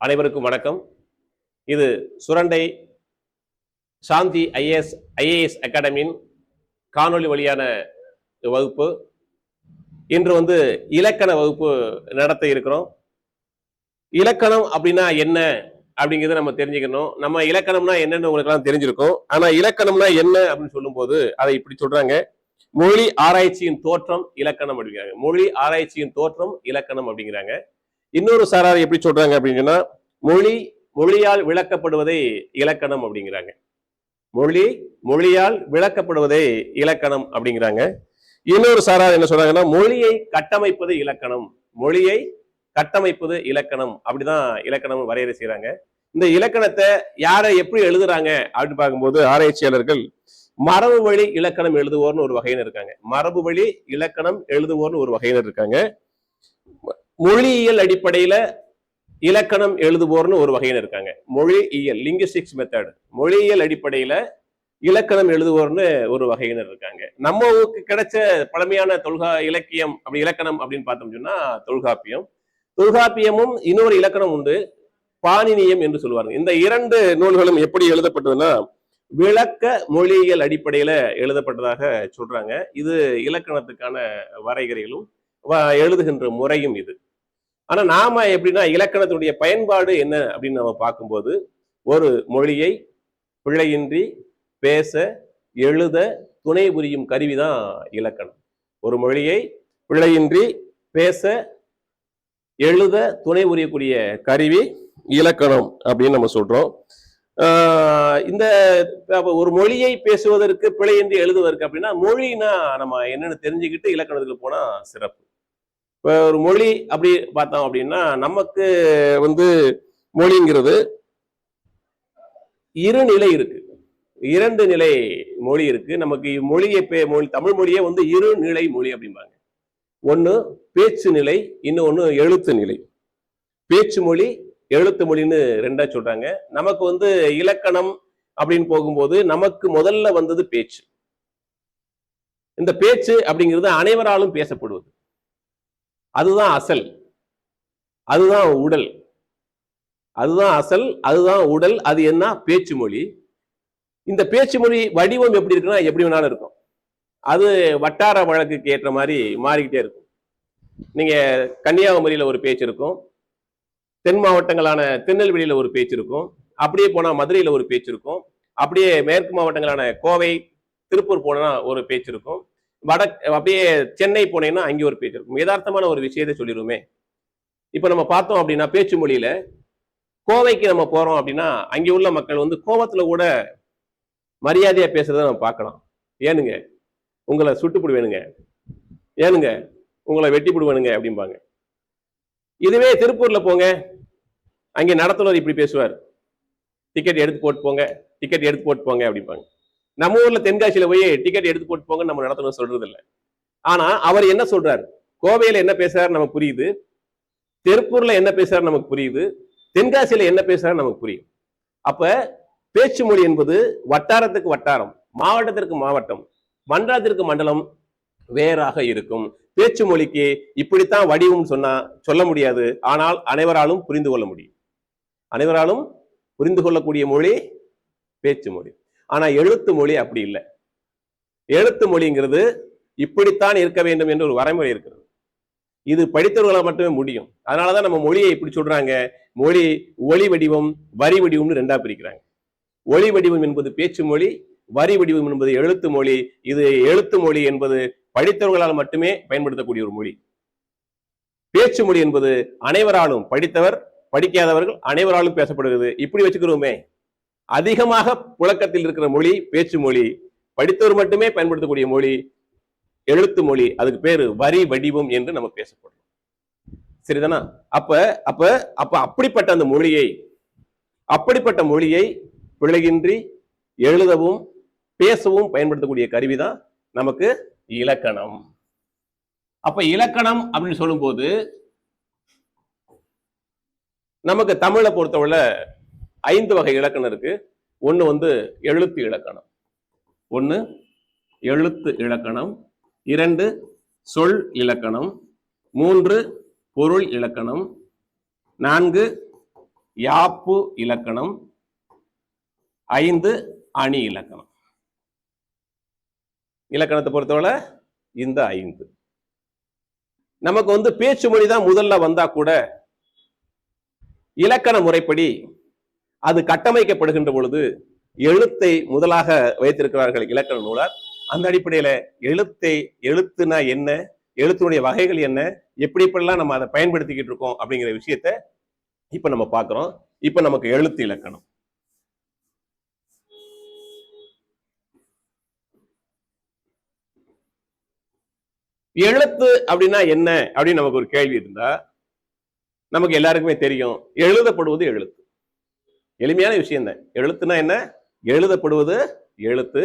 அனைவருக்கும் வணக்கம். இது சுரண்டை சாந்தி ஐஏஎஸ் அகாடமியின் காணொலி வழியான வகுப்பு. இன்று இலக்கண வகுப்பு நடத்த இருக்கிறோம். இலக்கணம் அப்படின்னா என்ன அப்படிங்கிறத நம்ம தெரிஞ்சுக்கணும். நம்ம இலக்கணம்னா என்னன்னு உங்களுக்கு தெரிஞ்சிருக்கும். ஆனா இலக்கணம்னா என்ன அப்படின்னு சொல்லும் போது அதை இப்படி சொல்றாங்க, மொழி ஆராய்ச்சியின் தோற்றம் இலக்கணம் அப்படிங்கிறாங்க. மொழி ஆராய்ச்சியின் தோற்றம் இலக்கணம் அப்படிங்கிறாங்க. இன்னொரு சாரார் எப்படி சொல்றாங்க அப்படின்னா, மொழியால் விளக்கப்படுவதை இலக்கணம் அப்படிங்கிறாங்க. மொழியால் விளக்கப்படுவதை இலக்கணம் அப்படிங்கிறாங்க. இன்னொரு சாரார் என்ன சொல்றாங்கன்னா, மொழியை கட்டமைப்பது இலக்கணம். மொழியை கட்டமைப்பது இலக்கணம் அப்படிதான் இலக்கணம் வரையறை செய்யறாங்க. இந்த இலக்கணத்தை யாரை எப்படி எழுதுறாங்க அப்படின்னு பார்க்கும்போது ஆராய்ச்சியாளர்கள் மரபு வழி இலக்கணம் எழுதுவோர்னு ஒரு வகையினர் இருக்காங்க. மரபு வழி இலக்கணம் எழுதுவோர்னு ஒரு வகையினர் இருக்காங்க. மொழியியல் அடிப்படையில இலக்கணம் எழுதுவோர்னு ஒரு வகையினர் இருக்காங்க. மொழியியல் லிங்குஸ்டிக்ஸ் மெத்தட், மொழியியல் அடிப்படையில இலக்கணம் எழுதுவோர்னு ஒரு வகையினர் இருக்காங்க. நம்மளுக்கு கிடைச்ச பழமையான இலக்கியம் அப்படி இலக்கணம் அப்படின்னு பார்த்தோம் சொன்னா தொல்காப்பியமும் இன்னொரு இலக்கணம் உண்டு, பாணினியம் என்று சொல்லுவாங்க. இந்த இரண்டு நூல்களும் எப்படி எழுதப்பட்டதுன்னா விளக்க மொழியியல் அடிப்படையில எழுதப்பட்டதாக சொல்றாங்க. இது இலக்கணத்துக்கான வரைகறைகளும் எழுதுகின்ற முறையும் இது. ஆனா நாம எப்படின்னா இலக்கணத்தினுடைய பயன்பாடு என்ன அப்படின்னு நம்ம பார்க்கும்போது, ஒரு மொழியை பிழையின்றி பேச எழுத துணை புரியும் கருவிதான் இலக்கணம். ஒரு மொழியை பிழையின்றி பேச எழுத துணை புரியக்கூடிய கருவி இலக்கணம் அப்படின்னு நம்ம சொல்றோம். இந்த ஒரு மொழியை பேசுவதற்கு பிழையின்றி எழுதுவதற்கு அப்படின்னா மொழினா நம்ம என்னன்னு தெரிஞ்சுக்கிட்டு இலக்கணத்துக்கு போனா சிறப்பு. இப்போ ஒரு மொழி அப்படி பார்த்தோம் அப்படின்னா நமக்கு மொழிங்கிறது இரு நிலை இருக்கு, இரண்டு நிலை மொழி இருக்கு. நமக்கு தமிழ் மொழியே இரு நிலை மொழி அப்படிம்பாங்க. ஒன்று பேச்சு நிலை, இன்னொன்று எழுத்து நிலை. பேச்சு மொழி எழுத்து மொழின்னு ரெண்டா சொல்றாங்க. நமக்கு இலக்கணம் அப்படின்னு போகும்போது நமக்கு முதல்ல வந்தது பேச்சு. இந்த பேச்சு அப்படிங்கிறது அனைவராலும் பேசப்படுவது, அதுதான் அசல், அதுதான் உடல், அதுதான் அசல், அதுதான் உடல். அது என்ன? பேச்சு மொழி. இந்த பேச்சு மொழி வடிவம் எப்படி இருக்குன்னா எப்படி வேணாலும் இருக்கும். அது வட்டார வழக்குக்கு ஏற்ற மாதிரி மாறிக்கிட்டே இருக்கும். நீங்க கன்னியாகுமரியில ஒரு பேச்சு இருக்கும், தென் மாவட்டங்களான திருநெல்வேலியில ஒரு பேச்சு இருக்கும், அப்படியே போனா மதுரையில ஒரு பேச்சு இருக்கும், அப்படியே மேற்கு மாவட்டங்களான கோவை திருப்பூர் போனா ஒரு பேச்சு இருக்கும், அப்படியே சென்னை போனேன்னா அங்கே ஒரு பேச்சு இருக்கும். யதார்த்தமான ஒரு விஷயத்தை சொல்லிடுவோமே. இப்ப நம்ம பார்த்தோம் அப்படின்னா பேச்சு மொழியில கோவைக்கு நம்ம போறோம் அப்படின்னா அங்கே உள்ள மக்கள் கோவத்துல கூட மரியாதையா பேசுறதை நம்ம பார்க்கலாம். ஏனுங்க உங்களை சுட்டுப்பிடுவேனுங்க, ஏனுங்க உங்களை வெட்டிப்பிடுவேனுங்க அப்படிம்பாங்க. இதுவே திருப்பூர்ல போங்க, அங்கே நடத்துனர் இப்படி பேசுவார், டிக்கெட் எடுத்து போட்டு போங்க, டிக்கெட் எடுத்து போட்டு போங்க அப்படிம்பாங்க. நம்ம ஊர்ல தென்காசியில போய் டிக்கெட் எடுத்து போட்டு போங்க நம்ம நடத்துனர் சொல்றது இல்லை. ஆனா அவர் என்ன சொல்றாரு, கோவையில என்ன பேசுறாரு நமக்கு புரியுது, திருப்பூர்ல என்ன பேசுறாரு நமக்கு புரியுது, தென்காசியில என்ன பேசுறாரு நமக்கு புரியும். அப்ப பேச்சு மொழி என்பது வட்டாரத்துக்கு வட்டாரம், மாவட்டத்திற்கு மாவட்டம், மண்டலத்திற்கு மண்டலம் வேறாக இருக்கும். பேச்சு மொழிக்கு இப்படித்தான் வடிவம் சொல்ல முடியாது. ஆனால் அனைவராலும் புரிந்து கொள்ள முடியும். அனைவராலும் புரிந்து கொள்ளக்கூடிய மொழி பேச்சு மொழி. ஆனா எழுத்து மொழி அப்படி இல்லை. எழுத்து மொழிங்கிறது இப்படித்தான் இருக்க வேண்டும் என்று ஒரு வரைமுறை இருக்கிறது. இது படித்தவர்களால் மட்டுமே முடியும். அதனாலதான் நம்ம மொழியை இப்படி சொல்றாங்க, மொழி ஒளி வடிவம் வரி வடிவம்னு ரெண்டா பிரிக்கிறாங்க. ஒளி வடிவம் என்பது பேச்சு மொழி, வரி வடிவம் என்பது எழுத்து மொழி. இது எழுத்து மொழி என்பது படித்தவர்களால் மட்டுமே பயன்படுத்தக்கூடிய ஒரு மொழி. பேச்சு மொழி என்பது அனைவராலும், படித்தவர் படிக்காதவர்கள் அனைவராலும் பேசப்படுகிறது. இப்படி வச்சுக்கிறோமே. அதிகமாக புழக்கத்தில் இருக்கிற மொழி பேச்சு மொழி, படித்தவர் மட்டுமே பயன்படுத்தக்கூடிய மொழி எழுத்து மொழி. அதுக்கு பேரு வரி வடிவம் என்று நம்ம பேசப்படுறோம். சரிதானா? அப்ப அப்ப அப்ப அப்படிப்பட்ட அந்த மொழியை பிழையின்றி எழுதவும் பேசவும் பயன்படுத்தக்கூடிய கருவிதான் நமக்கு இலக்கணம். அப்ப இலக்கணம் அப்படின்னு சொல்லும் போது நமக்கு தமிழை பொறுத்தவரை 5 வகை இலக்கணம் இருக்கு. ஒண்ணு எழுத்து இலக்கணம், 2 சொல் இலக்கணம், 3 பொருள் இலக்கணம், 4 யாப்பு இலக்கணம், 5 அணி இலக்கணம். இலக்கணத்தை பொறுத்தவரை இந்த 5. நமக்கு பேச்சு மொழி தான் முதல்ல வந்தா கூட இலக்கண முறைப்படி அது கட்டமைக்கப்படுகின்ற பொழுது எழுத்தை முதலாக வைத்திருக்கிறார்கள் இலக்கண நூலார். அந்த அடிப்படையில எழுத்துனா என்ன, எழுத்தினுடைய வகைகள் என்ன, எப்படி எப்படிலாம் நம்ம அதை பயன்படுத்திக்கிட்டு இருக்கோம் அப்படிங்கிற விஷயத்த இப்ப நம்ம பார்க்கிறோம். இப்ப நமக்கு எழுத்து இலக்கணம். எழுத்து அப்படின்னா என்ன அப்படின்னு நமக்கு ஒரு கேள்வி இருந்தா நமக்கு எல்லாருக்குமே தெரியும், எழுதப்படுவது எழுத்து. எளிமையான விஷயம் தான். எழுத்துனா என்ன? எழுதப்படுவது எழுத்து.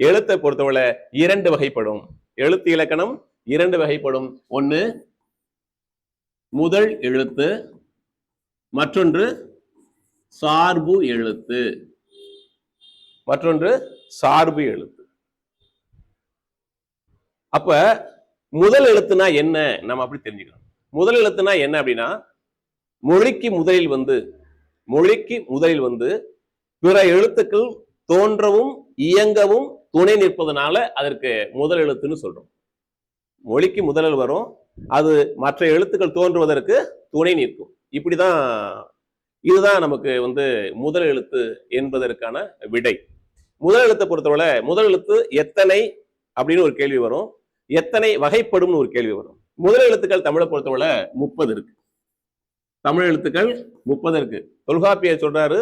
எழுத்தை பொறுத்தவரை 2 வகைப்படும். எழுத்து இலக்கணம் 2 வகைப்படும். ஒன்று முதல் எழுத்து, மற்றொன்று சார்பு எழுத்து. மற்றொன்று சார்பு எழுத்து. அப்ப முதல் எழுத்துனா என்ன நம்ம அப்படி தெரிஞ்சுக்கணும். முதல் எழுத்துனா என்ன அப்படின்னா, மொழிக்கு முதலில் வந்து பிற எழுத்துக்கள் தோன்றவும் இயங்கவும் துணை நிற்பதனால அதற்கு முதல் எழுத்துன்னு சொல்றோம். மொழிக்கு முதலில் வரும், அது மற்ற எழுத்துக்கள் தோன்றுவதற்கு துணை நிற்கும். இப்படிதான் இதுதான் நமக்கு முதல் எழுத்து என்பதற்கான விடை. முதல் எழுத்தை பொறுத்தவரை முதல் எழுத்து எத்தனை அப்படின்னு ஒரு கேள்வி வரும், எத்தனை வகைப்படும் ஒரு கேள்வி வரும். முதல் எழுத்துக்கள் தமிழை பொறுத்தவரை 30 இருக்கு. தமிழ் எழுத்துக்கள் 30 இருக்கு. தொல்காப்பியர் சொல்றாரு,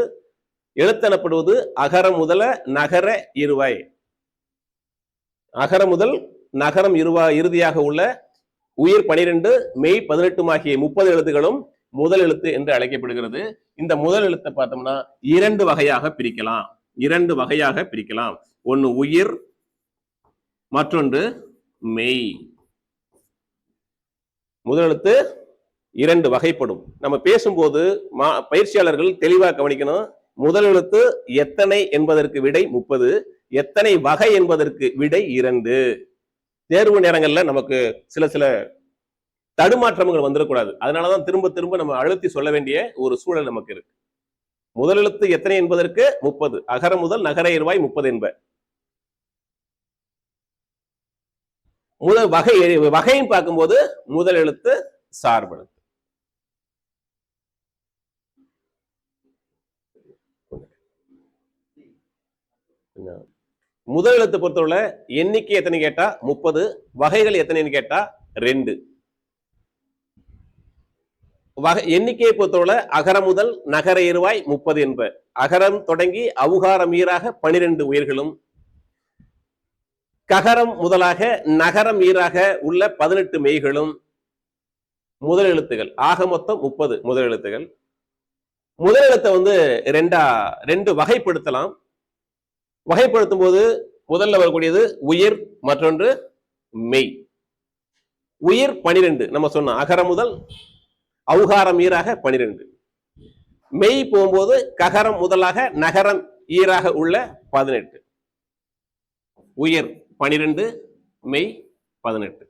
எழுத்தெனப்படுவது அகர முதல நகர இருவாய். அகர முதல் நகரம் இறுதியாக உள்ள உயிர் 12 மெய் 18 ஆகிய 30 எழுத்துகளும் முதல் எழுத்து என்று அழைக்கப்படுகிறது. இந்த முதல் எழுத்தை பார்த்தோம்னா 2 வகையாக பிரிக்கலாம். ஒன்னு உயிர், மற்றொன்று மெய். முதல் எழுத்து 2 வகைப்படும். நம்ம பேசும்போது பயிற்சியாளர்கள் தெளிவாக கவனிக்கணும். முதல் எழுத்து எத்தனை என்பதற்கு விடை 30, எத்தனை வகை என்பதற்கு விடை 2. தேர்வு நேரங்கள்ல நமக்கு சில தடுமாற்றங்கள் வந்துடக்கூடாது. அதனாலதான் திரும்ப திரும்ப நம்ம அழுத்தி சொல்ல வேண்டிய ஒரு சூழல் நமக்கு இருக்கு. முதல் எழுத்து எத்தனை என்பதற்கு 30, அகர முதல் நகர இருவாய் 30 என்ப. முதல் வகைன்னு பார்க்கும்போது முதல் எழுத்து சார்பு எழுத்து. முதல் எழுத்து பொறுத்தவரை எண்ணிக்கை எத்தனை கேட்டா 30, வகைகள் எத்தனைன்னு கேட்டா 2. எண்ணிக்கையை பொறுத்தவரை அகர முதல் நகர இருவாய் 30 என்ப. அகரம் தொடங்கி அவுகாரம் ஈராக 12 உயிர்களும், ககரம் முதலாக நகரம் ஈராக உள்ள 18 மெய்களும் முதல் எழுத்துகள். ஆக மொத்தம் 30 முதல் எழுத்துகள். முதல் எழுத்தை 2 வகைப்படுத்தலாம். வகைப்படுத்தும் போது முதல்ல வரக்கூடியது உயிர், மற்றொன்று மெய். உயிர் 12 நம்ம சொன்னோம், அகர முதல் அவுகாரம் ஈராக 12. மெய் போகும்போது ககரம் முதலாக நகரம் ஈராக உள்ள 18. உயிர் 12, மெய் 18.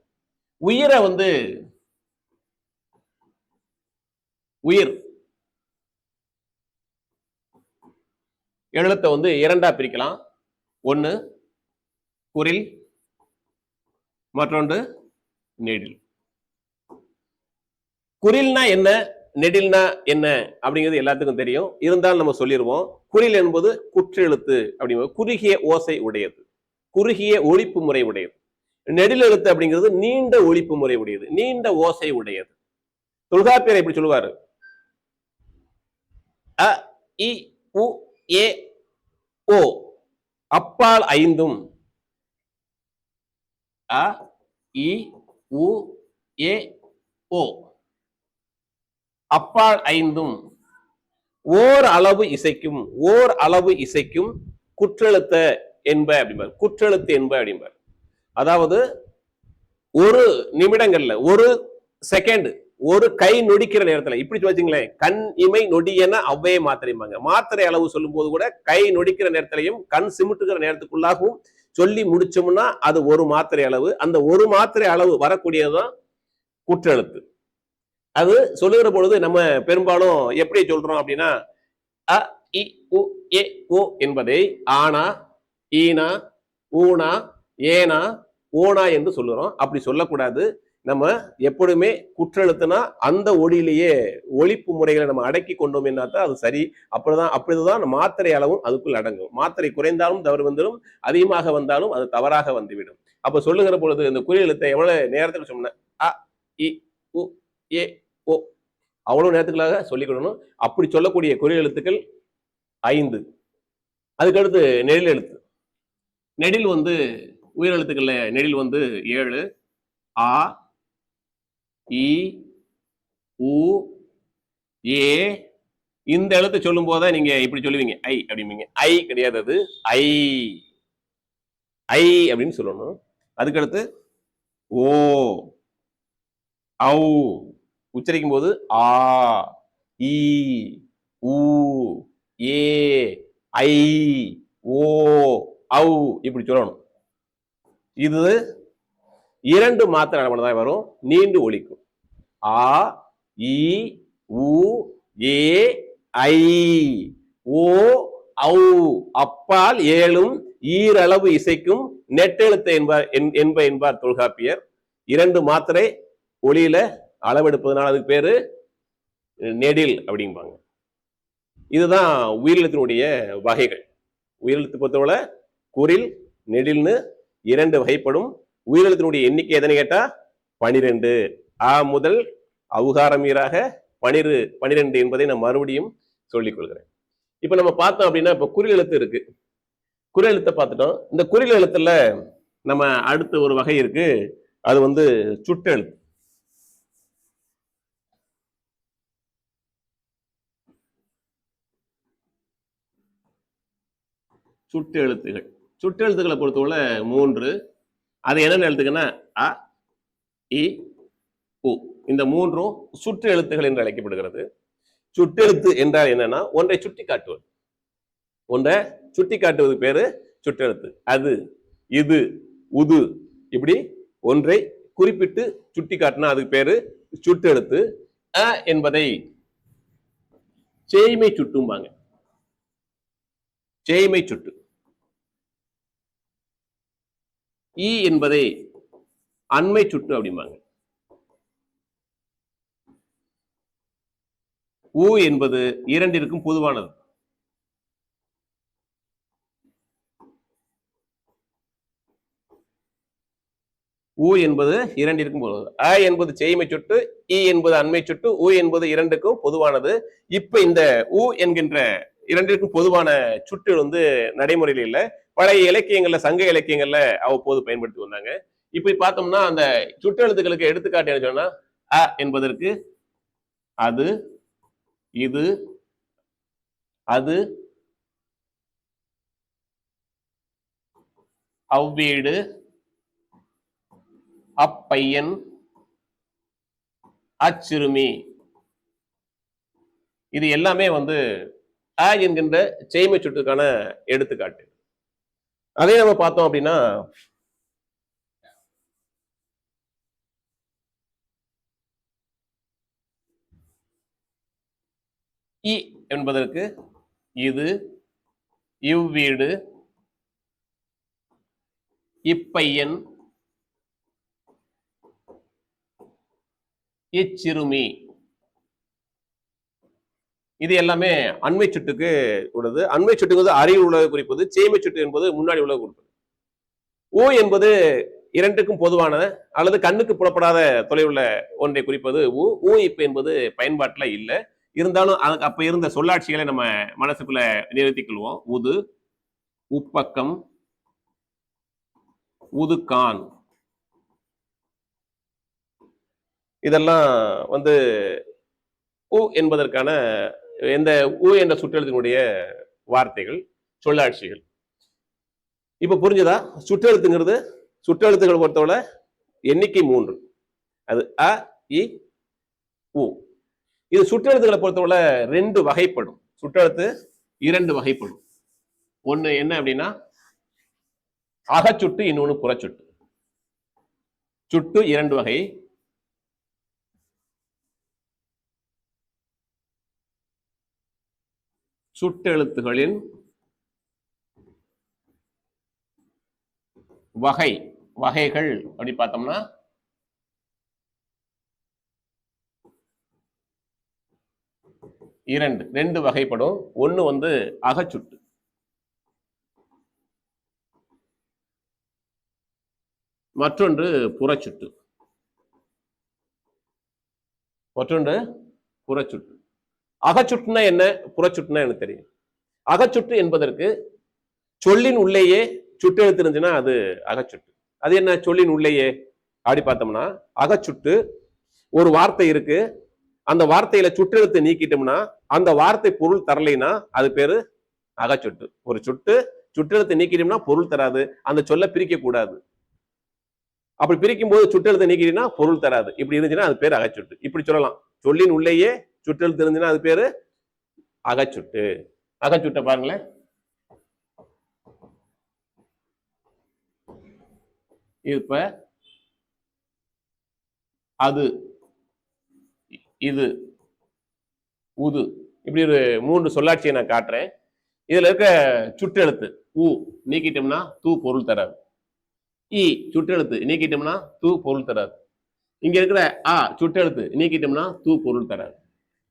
உயிரை உயிர் எழுத்தை 2ஆ பிரிக்கலாம். ஒன்று குறில், மற்றொன்று நெடில். குறில்னா என்ன, நெடில்னா என்ன அப்படிங்கிறது எல்லாத்துக்கும் தெரியும். இருந்தாலும் நம்ம சொல்லிடுவோம். குறில் என்பது குற்றெழுத்து அப்படிங்கிறது குறுகிய ஓசை உடையது, குறுகிய ஒழிப்பு முறை உடையது. நெடில் எழுத்து அப்படிங்கிறது நீண்ட ஒழிப்பு முறை உடையது, நீண்ட ஓசை உடையது. தொல்காப்பியர் எப்படி சொல்லுவாரு, அ இ உ ஏ ஓ அப்பால் 5, அ இ உ ஏ ஓ அப்பால் 5 ஓர் அளவு இசைக்கும் குற்றெழுத்த என்ப அப்படிம்பார். குற்றெழுத்து என்ப அப்படிம்பார். அதாவது ஒரு நிமிடங்கள்ல, ஒரு செகண்ட், ஒரு கை நொடிக்கிற நேரத்துல, இப்படி வச்சுங்களேன், கண் இமை நொடியென அவ்வையே மாத்திரைம்பாங்க. மாத்திரை அளவு சொல்லும் போது கூட கை நொடிக்கிற நேரத்திலையும் கண் சிமிட்டுகிற நேரத்துக்குள்ளாகவும் சொல்லி முடிச்சோம்னா அது ஒரு மாத்திரை அளவு. அந்த ஒரு மாத்திரை அளவு வரக்கூடியதுதான் குற்றெழுத்து. அது சொல்லுகிற பொழுது நம்ம பெரும்பாலும் எப்படி சொல்றோம் அப்படின்னா அ இ உ ஏ ஓ என்பதை ஆனா ஈனா ஊனா ஏனா ஓனா என்று சொல்லுறோம். அப்படி சொல்லக்கூடாது. நம்ம எப்பொழுதுமே குற்றெழுத்துனா அந்த ஒளியிலேயே ஒழிப்பு முறைகளை நம்ம அடக்கி கொண்டோம் தான் அது சரி. அப்படிதான் மாத்திரை அளவும் அதுக்குள் அடங்கும். மாத்திரை குறைந்தாலும் தவறு வந்துடும், அதிகமாக வந்தாலும் அது தவறாக வந்துவிடும். அப்ப சொல்லுகிற பொழுது இந்த குறி எழுத்தை எவ்வளவு நேரத்துக்கு சொன்ன அ இ உ ஏ ஓ அவ்வளவு நேரத்துக்களாக சொல்லிக்கொள்ளணும். அப்படி சொல்லக்கூடிய குறி எழுத்துக்கள் 5. அதுக்கடுத்து நெடில் எழுத்து. நெடில் வந்து உயிரெழுத்துக்கள்ல நெடில் வந்து 7. ஆ இ உ ஏ இந்த எழுத்து சொல்லும் போத நீங்க இப்படி சொல்லுவீங்க ஐ அப்படிம்பீங்க. ஐ கிடையாது, அது ஐ ஐ அப்படின்னு சொல்லணும். அதுக்கடுத்து ஓ ஔ உச்சரிக்கும் போது ஆ இ உ ஏ ஐ ஓ ஔ இப்படி சொல்லணும். இது 2 மாத்திரை தான் வரும், நீண்டு ஒலிக்கும். ஆ இ உ ஏ ஐ ஓ ஔ அப்பால் 7 ஈரளவு இசைக்கும் நெட்டெழுத்து என்பார் தொல்காப்பியர். 2 மாத்திரை ஒளியில அளவெடுப்பதனால அதுக்கு பேரு நெடில் அப்படிம்பாங்க. இதுதான் உயிரெழுத்தினுடைய வகைகள். உயிரெழுத்து பொறுத்தவரை குறில் நெடில்னு 2 வகைப்படும். உயிரெழுத்தினுடைய எண்ணிக்கை எதனை கேட்டா 12. ஆ முதல் அவுகாரமீராக 12 என்பதை நான் மறுபடியும் சொல்லிக் கொள்கிறேன். இப்ப நம்ம பார்த்தோம் அப்படின்னா இப்ப குறில் எழுத்து இருக்கு. குறில் எழுத்தை பார்த்துட்டோம். இந்த குறில் எழுத்துல நம்ம அடுத்த ஒரு வகை இருக்கு, அது வந்து சுட்டெழுத்து. சுட்டெழுத்துகள் சுட்டெழுத்துக்களை பொறுத்தவரை 3. அது என்னென்ன எழுத்துக்குன்னா அ இ உ இந்த 3ம் சுற்று எழுத்துகள் என்று அழைக்கப்படுகிறது. சுட்டெழுத்து என்றால் என்னன்னா ஒன்றை சுட்டி காட்டுவது. ஒன்றை சுட்டி காட்டுவது பேரு சுட்டெழுத்து. அது இது உது இப்படி ஒன்றை குறிப்பிட்டு சுட்டி காட்டினா அதுக்கு பேரு சுட்டெழுத்து. அ என்பதை செய்மை சுட்டும்பாங்க. செய்மை சுட்டு. ஈ என்பதை அண்மை சுட்டு அப்படிம்பாங்க. ஊ என்பது இரண்டிற்கும் பொதுவானது. ஊ என்பது இரண்டிற்கும் பொதுவானது. அ என்பது செய்மை சுட்டு, இ என்பது அண்மை சுட்டு, ஊ என்பது இரண்டுக்கும் பொதுவானது. இப்ப இந்த ஊ என்கின்ற இரண்டிற்கும் பொதுவான சுட்டு வந்து நடைமுறையில் இல்லை. பழைய இலக்கியங்கள்ல சங்க இலக்கியங்கள்ல அவ்வப்போது பயன்படுத்தி வந்தாங்க. இப்ப பார்த்தோம்னா அந்த சுட்டெழுத்துக்களுக்கு எடுத்துக்காட்டு என்ன சொன்னா அ என்பதற்கு அது இது அது அவ்வீடு அப்பையன் அச்சிறுமி இது எல்லாமே வந்து அ என்கின்ற செய்மை சுட்டுக்கான எடுத்துக்காட்டு. அதே நம்ம பார்த்தோம் அப்படின்னா இ என்பதற்கு இது இவ்வீடு இப்பையன் இச்சிறுமி இது எல்லாமே அண்மை சுட்டுக்கு உள்ளது. அண்மை சுட்டுங்கிறது அறிவு உலக குறிப்பது, செய்மை சுட்டு என்பது முன்னாடி உலக குறிப்பது. ஓ என்பது இரண்டுக்கும் பொதுவான அல்லது கண்ணுக்கு புலப்படாத தொலைவுள்ள ஒன்றை குறிப்பது ஊ இப்ப என்பது பயன்பாட்டில் இல்லை. இருந்தாலும் அதுக்கு அப்ப இருந்த சொல்லாட்சிகளை நம்ம மனசுக்குள்ள நிறுத்திக் கொள்வோம். உது உப்பக்கம் உதுக்கான் இதெல்லாம் வந்து ஊ என்பதற்கான எந்த ஊ என்ற சுற்றெழுத்தினுடைய வார்த்தைகள் சொல்லாட்சிகள். இப்ப புரிஞ்சுதா? சுற்றெழுத்துங்கிறது சுற்றெழுத்துக்கள் பொறுத்தவரை எண்ணிக்கை 3. அது அ இ உ. இது சுற்றெழுத்துக்களை பொறுத்தவரை 2 வகைப்படும். சுற்றெழுத்து 2 வகைப்படும். ஒண்ணு என்ன அப்படின்னா அகச்சுட்டு, இன்னொன்னு புறச்சுட்டு. சுட்டு 2 வகை. சுட்டெழுத்துகளின் வகைகள் அப்படி பார்த்தோம்னா ரெண்டு வகைப்படும். ஒண்ணு வந்து அகச்சுட்டு, மற்றொன்று புறச்சுட்டு. அகச்சுட்டுனா என்ன, புறச்சுட்டுனா என்ன தெரியும். அகச்சுட்டு என்பதற்கு சொல்லின் உள்ளேயே சுட்டெழுத்து இருந்துச்சுன்னா அது அகச்சுட்டு. அது என்ன சொல்லின் உள்ளேயே அப்படி பார்த்தோம்னா, அகச்சுட்டு ஒரு வார்த்தை இருக்கு, அந்த வார்த்தையில சுட்டெழுத்து நீக்கிட்டோம்னா அந்த வார்த்தை பொருள் தரலைன்னா அது பேரு அகச்சுட்டு. ஒரு சுட்டெழுத்து நீக்கிட்டோம்னா பொருள் தராது, அந்த சொல்ல பிரிக்க கூடாது. அப்படி பிரிக்கும் போது சுட்டெழுத்து நீக்கிட்டீங்கன்னா பொருள் தராது. இப்படி இருந்துச்சுன்னா அது பேர் அகச்சுட்டு. இப்படி சொல்லலாம், சொல்லின் உள்ளேயே சுட்டெழுத்து இருந்துச்சுன்னா அது பேரு அகச்சுட்டு. அகச்சுட்ட பாருங்களேன், இப்ப அது, இது, உது, இப்படி ஒரு 3 சொல்லாட்சியை நான் காட்டுறேன். இதுல இருக்க சுட்டெழுத்து உ நீக்கிட்டோம்னா தூ பொருள் தராது. இ சுட்டெழுத்து நீக்கிட்டோம்னா தூ பொருள் தராது. இங்க இருக்கிற ஆ சுட்டெழுத்து நீக்கிட்டோம்னா தூ பொருள் தராது.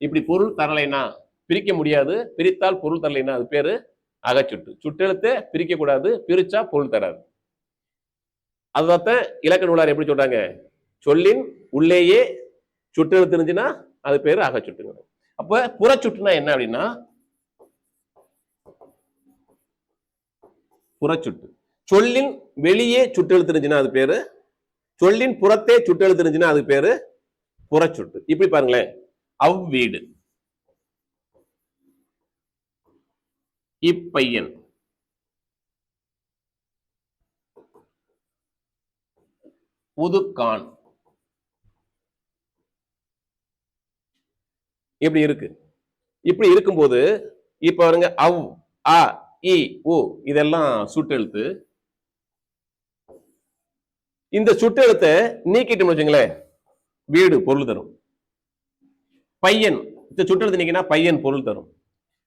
இப்படி பொருள் தரலைன்னா பிரிக்க முடியாது, பிரித்தால் பொருள் தரலைன்னா அது பேரு அகச்சுட்டு. சுட்டெழுத்தை பிரிக்க கூடாது, பிரிச்சா பொருள் தராது. அதுதான் இலக்கண நூலார் எப்படி சொல்றாங்க, சொல்லின் உள்ளேயே சுட்டெழுத்து இருந்துச்சுன்னா அது பேரு அகச்சுட்டுங்க. அப்ப புறச்சுட்டுனா என்ன அப்படின்னா, புறச்சுட்டு சொல்லின் வெளியே சுட்டெழுத்து இருந்துச்சுன்னா அது பேரு, சொல்லின் புறத்தே சுட்டெழுத்து இருந்துச்சுன்னா அது பேரு புறச்சுட்டு. இப்படி பாருங்களேன், அவ்வீடு, இப்பையன், உதுக்கான், இப்படி இருக்கு. இப்படி இருக்கும்போது இப்ப பாருங்க, அவ், ஆ, இ, உ இதெல்லாம் சுட்டெழுத்து. இந்த சுட்டெழுத்தை நீக்கிட்டு வச்சுங்களேன் வீடு பொருள் தரும். பையன் இந்த சுட்டெழுத்து நீக்கினா பையன் பொருள் தரும்.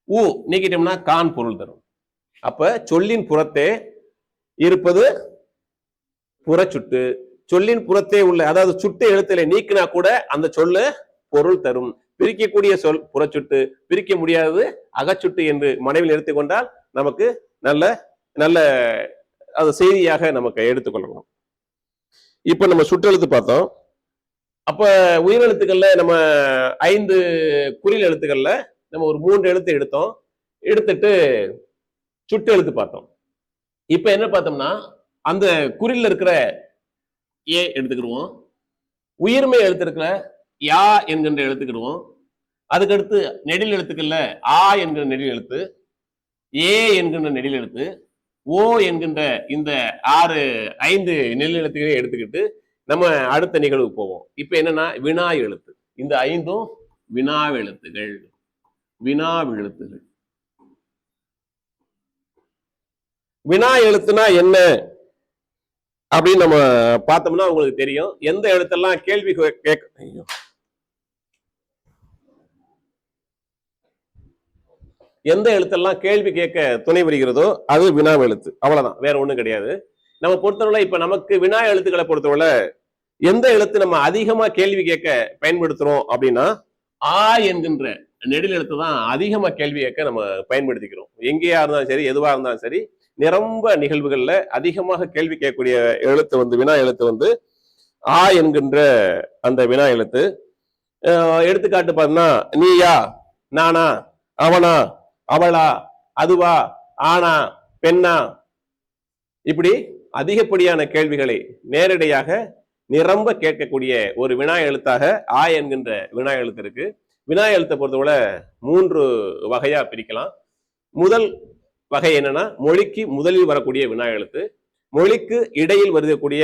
ஊ நீக்கிட்டோம்னா கான் பொருள் தரும். அப்ப சொல்லின் புறத்தே இருப்பது புறச்சுட்டு, சொல்லின் புறத்தே உள்ள, அதாவது சுட்டு எழுத்துல நீக்கினா கூட அந்த சொல்லு பொருள் தரும். பிரிக்கக்கூடிய சொல் புறச்சுட்டு, பிரிக்க முடியாதது அகச்சுட்டு என்று மனைவில் எடுத்துக்கொண்டால் நமக்கு நல்ல நல்ல அது செய்தியாக நமக்கு எடுத்துக்கொள்ளணும். இப்ப நம்ம சுற்றெழுத்து பார்த்தோம். அப்ப உயிரெழுத்துக்கள்ல நம்ம 5 குறில் எழுத்துக்கள்ல நம்ம ஒரு 3 எழுத்து எடுத்தோம், எடுத்துட்டு சுட்டெழுத்து பார்த்தோம். இப்ப என்ன பார்த்தோம்னா, அந்த குறில் இருக்கிற ஏ எடுத்துக்கிடுவோம், உயிர்மை எழுத்து இருக்கிற யா என்கின்ற எழுத்துக்கிடுவோம். அதுக்கடுத்து நெடில் எழுத்துக்கள்ல ஆ என்கிற நெடில் எழுத்து, ஏ என்கின்ற நெடில் எழுத்து, ஓ என்கின்ற இந்த 5 நெல் எழுத்துக்களை எடுத்துக்கிட்டு நம்ம அடுத்த நிகழ்வு போவோம். இப்ப என்னன்னா வினா எழுத்து. இந்த 5ம் வினாவெழுத்துகள். வினாவெழுத்துகள். வினா எழுத்துனா என்ன அப்படின்னு நம்ம பார்த்தோம்னா உங்களுக்கு தெரியும். எந்த எழுத்தெல்லாம் கேள்வி கேட்க, எந்த எழுத்தெல்லாம் கேள்வி கேட்க துணை வருகிறதோ அது வினா எழுத்து. அவ்வளவுதான், வேற ஒண்ணும் கிடையாது. நம்ம பொறுத்தவரை இப்ப நமக்கு வினா எழுத்துக்களை பொறுத்தவரை எந்த எழுத்து நம்ம அதிகமா கேள்வி கேட்க பயன்படுத்துறோம் அப்படின்னா ஆ என்கின்ற நெடில் எழுத்து தான் அதிகமா கேள்வி கேட்க நம்ம பயன்படுத்திக்கிறோம். எங்கேயா இருந்தாலும் சரி, எதுவா இருந்தாலும் சரி, நிரம்ப நிகழ்வுகள்ல அதிகமாக கேள்வி கேட்கக்கூடிய எழுத்து வந்து வினா எழுத்து வந்து ஆ என்கின்ற அந்த வினா எழுத்து. எடுத்துக்காட்டு பார்த்தோம்னா நீயா, நானா, அவனா, அவளா, அதுவா, ஆனா, பெண்ணா, இப்படி அதிகப்படியான கேள்விகளை நேரடியாக நிரம்ப கேட்கக்கூடிய ஒரு வினா எழுத்தாக ஆ என்கின்ற வினா எழுத்து இருக்கு. வினா எழுத்தை பொறுத்தவரை 3 வகையா பிரிக்கலாம். முதல் வகை என்னன்னா, மொழிக்கு முதலில் வரக்கூடிய வினா எழுத்து, மொழிக்கு இடையில் வரக்கூடிய,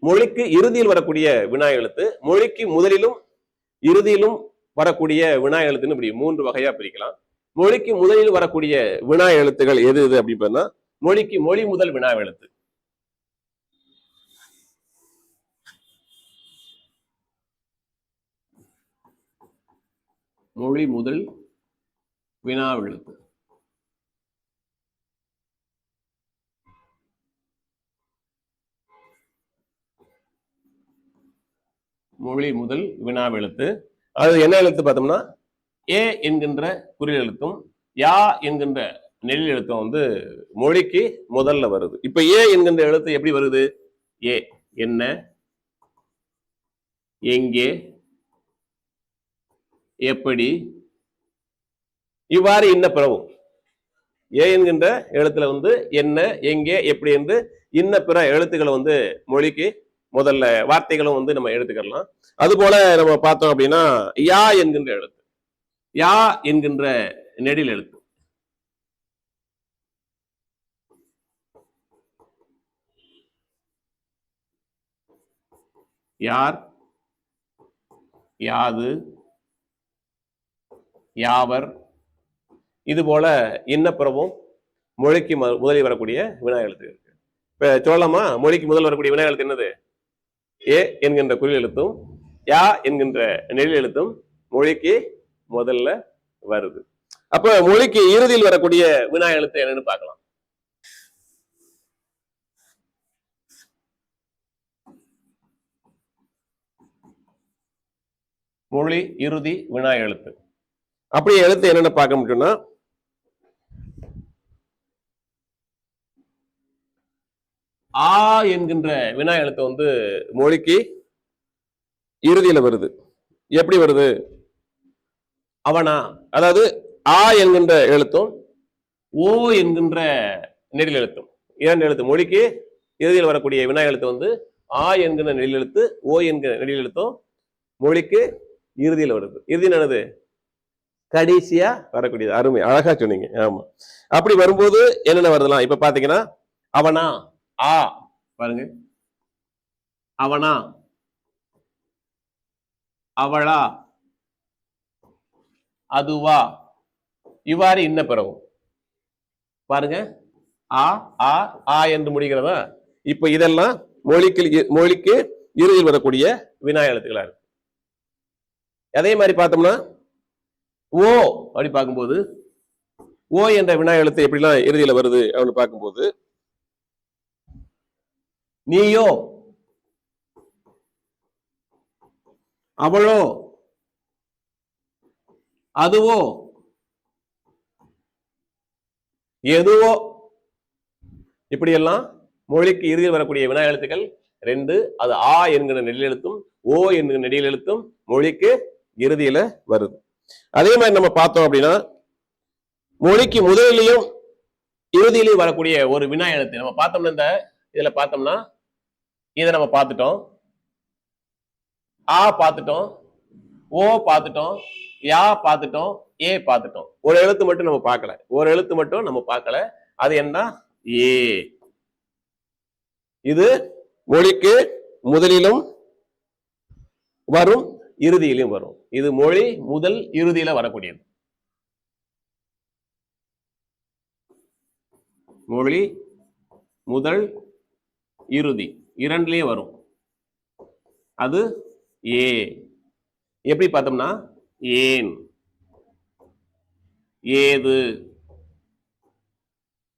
மொழிக்கு இறுதியில் வரக்கூடிய வினா எழுத்து, மொழிக்கு முதலிலும் இறுதியிலும் வரக்கூடிய வினா எழுத்துன்னு இப்படி 3 வகையா பிரிக்கலாம். மொழிக்கு முதலில் வரக்கூடிய வினா எழுத்துகள் எது எது அப்படின்னு மொழிக்கு மொழி முதல் வினா எழுத்து. மொழி முதல் வினாவெழுத்து. மொழி முதல் வினாவெழுத்து. அது என்ன எழுத்து பார்த்தோம்னா ஏ என்கின்ற குறில் எழுத்தும் யா என்கின்ற நெல் எழுத்தும் வந்து மொழிக்கு முதல்ல வருது. இப்ப ஏ என்கின்ற எழுத்து எப்படி வருது? ஏ என்ன, எங்கே, எப்படி, இவ்வாறு இன்ன பிறவும். ஏ என்கின்ற எழுத்துல வந்து என்ன, எங்கே, எப்படி என்று இன்ன பிற எழுத்துக்களை வந்து மொழிக்கு முதல்ல வார்த்தைகளும் வந்து நம்ம எடுத்துக்கலாம். அது போல நம்ம பார்த்தோம் அப்படின்னா யா என்கின்ற எழுத்து, யா என்கின்ற நெடில் எழுத்து. யார், யாது, யாவர், இது போல இன்னப்புறமும் மொழிக்கு முதலில் வரக்கூடிய வினா எழுத்து இருக்கு. இப்ப சொல்லலாமா? மொழிக்கு முதல் வரக்கூடிய வினா எழுத்து என்னது? ஏ என்கின்ற குறில் எழுத்தும் யா என்கின்ற நெடில் எழுத்தும் மொழிக்கு முதல்ல வருது. அப்ப மொழிக்கு இறுதியில் வரக்கூடிய வினா எழுத்து என்னன்னு பார்க்கலாம். மொழி இறுதி வினா எழுத்து. அப்படி எழுத்து என்னென்ன பார்க்க முடியும்னா ஆ என்கின்ற வினா எழுத்து வந்து மொழிக்கு இறுதியில வருது. எப்படி வருது? அவனா, அதாவது ஆ என்கின்ற எழுத்தும் ஓ என்கின்ற நெடில் எழுத்தும், இரண்டு எழுத்து. மொழிக்கு இறுதியில் வரக்கூடிய வினா எழுத்து வந்து ஆ என்கிற நெடில் எழுத்து, ஓ என்கிற நெடில் எழுத்தும் மொழிக்கு இறுதியில் வருது. இறுதி என்னது? கடைசியா வரக்கூடியது. அருமை, அழகா சொன்னீங்க. ஆமா, அப்படி வரும்போது என்னென்ன வருதுலாம் இப்ப பாத்தீங்கன்னா அவனா, ஆ பாருங்க, அவனா, அவளா, அதுவா, இவ்வாறு இன்ன பிறவும். பாருங்க, ஆ ஆ ஆ என்று முடிகிறதா? இப்ப இதெல்லாம் மொழிக்கு இறுதியில் வரக்கூடிய வினா எழுத்துக்களா இருக்கு. அதே மாதிரி பார்த்தோம்னா ஓ அப்படி பார்க்கும்போது ஓ என்ற வினா எழுத்து எப்படிலாம் இறுதியில வருது அப்படின்னு பார்க்கும்போது நீயோ, அவளோ, அதுவோ, எதுவோ, இப்படியெல்லாம் மொழிக்கு இறுதியில் வரக்கூடிய வினா எழுத்துக்கள் ரெண்டு. அது ஆ என்கிற நெடில் எழுத்தும் ஓ என்கிற நெடில் எழுத்தும் மொழிக்கு இறுதியில வருது. அதே மாதிரி நம்ம பார்த்தோம் அப்படின்னா மொழிக்கு முதலிலையும் இறுதியிலையும் வரக்கூடிய ஒரு வினா எழுத்து நம்ம பார்த்தோம்னா இந்த இதுல பார்த்தோம்னா இதை நம்ம பார்த்துட்டோம், ஆ பார்த்துட்டோம், ஓ பார்த்துட்டோம், யா பார்த்துட்டோம், ஏ பார்த்துட்டோம். ஒரு எழுத்து மட்டும் நம்ம பார்க்கல, ஒரு எழுத்து மட்டும் நம்ம பார்க்கல. அது என்ன? ஏ. இது மொழிக்கு முதலிலும் வரும், இறுதியிலும் வரும். இது மொழி முதல் இறுதியில வரக்கூடியது. மொழி முதல் இறுதி இரண்டுலயே வரும். அது ஏ. எப்படி பார்த்தோம்னா ஏன், ஏது,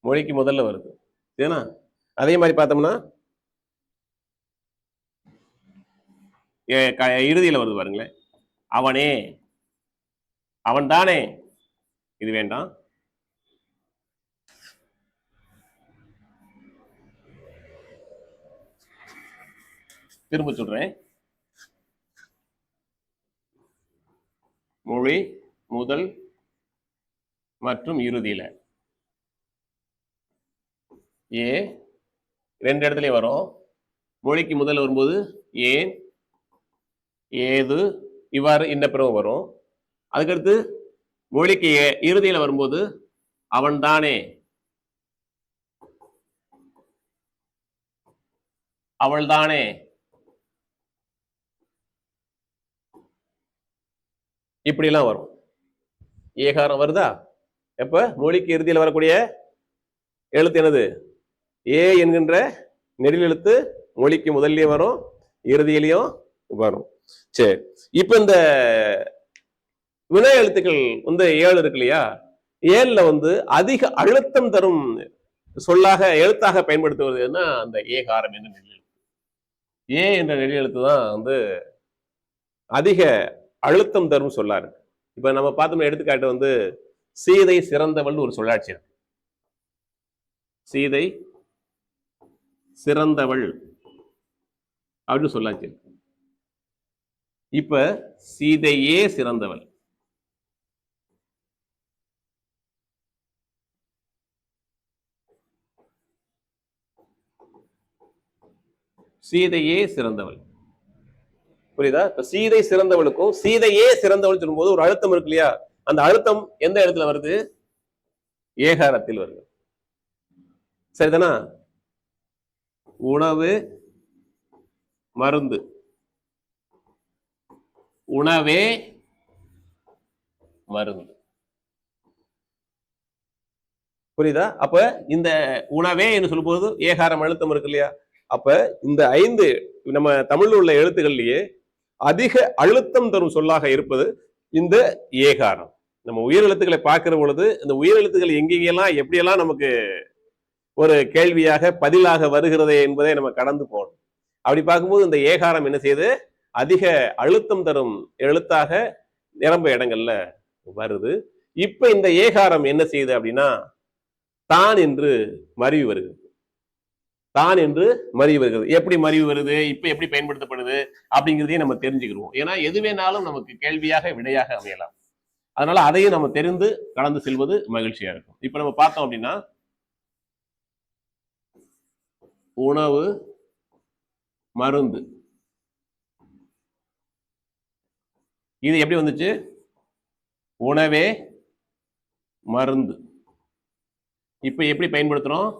மொழிக்கு முதல்ல வருது. சரினா? அதே மாதிரி பார்த்தோம்னா இறுதியில வருது பாருங்களேன், அவனே, அவன் தானே. இது வேண்டாம். திரும்ப சொல்றேன், மொழி முதல் மற்றும் இறுதியில ஏ ரெண்டு இடத்துலயும் வரும். மொழிக்கு முதல்ல வரும்போது ஏன், ஏது, இவ்வாறு இன்ன பிறகு வரும். அதுக்கடுத்து மொழிக்கு இறுதியில வரும்போது அவன் தானே, அவள் தானே, இப்படி எல்லாம் வரும். ஏகாரம் வருதா? எப்ப மொழிக்கு இறுதியில் வரக்கூடிய எழுத்து என்னது? ஏ என்கின்ற நெடில் எழுத்து மொழிக்கு முதல்லயும் வரும், இறுதியிலையும் வரும். சரி, இப்ப இந்த வினை எழுத்துக்கள் வந்து 7 இருக்கு இல்லையா, 7ல வந்து அதிக அழுத்தம் தரும் சொல்லாக எழுத்தாக பயன்படுத்துவதுன்னா அந்த ஏகாரம் என்ற நெடில் எழுத்து. ஏ என்ற நெடில் எழுத்து தான் வந்து அதிக அழுத்தம் தரும் சொல்லா இருக்கு. இப்ப நம்ம பார்த்தோம்னா எடுத்துக்காட்டு வந்து சீதை சிறந்தவள் ஒரு சொல்லாட்சி இருக்கு. சீதை சிறந்தவள் அப்படின்னு சொல்லாச்சு. இப்ப சீதையே சிறந்தவள். சீதையே சிறந்தவள். புரியுதா? இப்ப சீதை சிறந்தவளுக்கும் சீதையே சிறந்தவள் சொல்லும்போது ஒரு அழுத்தம் இருக்கு இல்லையா, அந்த அழுத்தம் எந்த இடத்துல வருது? ஏகாரத்தில் வருது. சரிதானா? உணவு மருந்து, உணவே மருந்து. புரியுதா? அப்ப இந்த உணவே என்று சொல்லும்போது ஏகாரம் அழுத்தம் இருக்கு இல்லையா, அப்ப இந்த 5 நம்ம தமிழ்ல உள்ள எழுத்துக்கள்லயே அதிக அழுத்தம் தரும் சொல்லாக இருப்பது இந்த ஏகாரம். நம்ம உயிர் எழுத்துக்களை பார்க்கிற பொழுது இந்த உயிர் எழுத்துக்கள் எங்கெங்கெல்லாம் எப்படியெல்லாம் நமக்கு ஒரு கேள்வியாக பதிலாக வருகிறது என்பதை நம்ம கடந்து போகணும். அப்படி பார்க்கும்போது இந்த ஏகாரம் என்ன செய்யுது? அதிக அழுத்தம் தரும் எழுத்தாக நிரம்ப இடங்கள்ல வருது. இப்ப இந்த ஏகாரம் என்ன செய்யுது அப்படின்னா தான் என்று மருவி வருகிறது. தான் என்று மருவி வருகிறது. எப்படி மருவி வருது, இப்ப எப்படி பயன்படுத்தப்படுது அப்படிங்கிறதையும் நம்ம தெரிஞ்சுக்கிறோம். ஏன்னா எது வேணாலும் நமக்கு கேள்வியாக விடையாக அமையலாம். அதனால அதையும் நம்ம தெரிந்து கடந்து செல்வது மகிழ்ச்சியா இருக்கும். இப்ப நம்ம பார்த்தோம் அப்படின்னா உணவு மருந்து, இது எப்படி வந்துச்சு? உணவே மருந்து. இப்ப எப்படி பயன்படுத்துறோம்?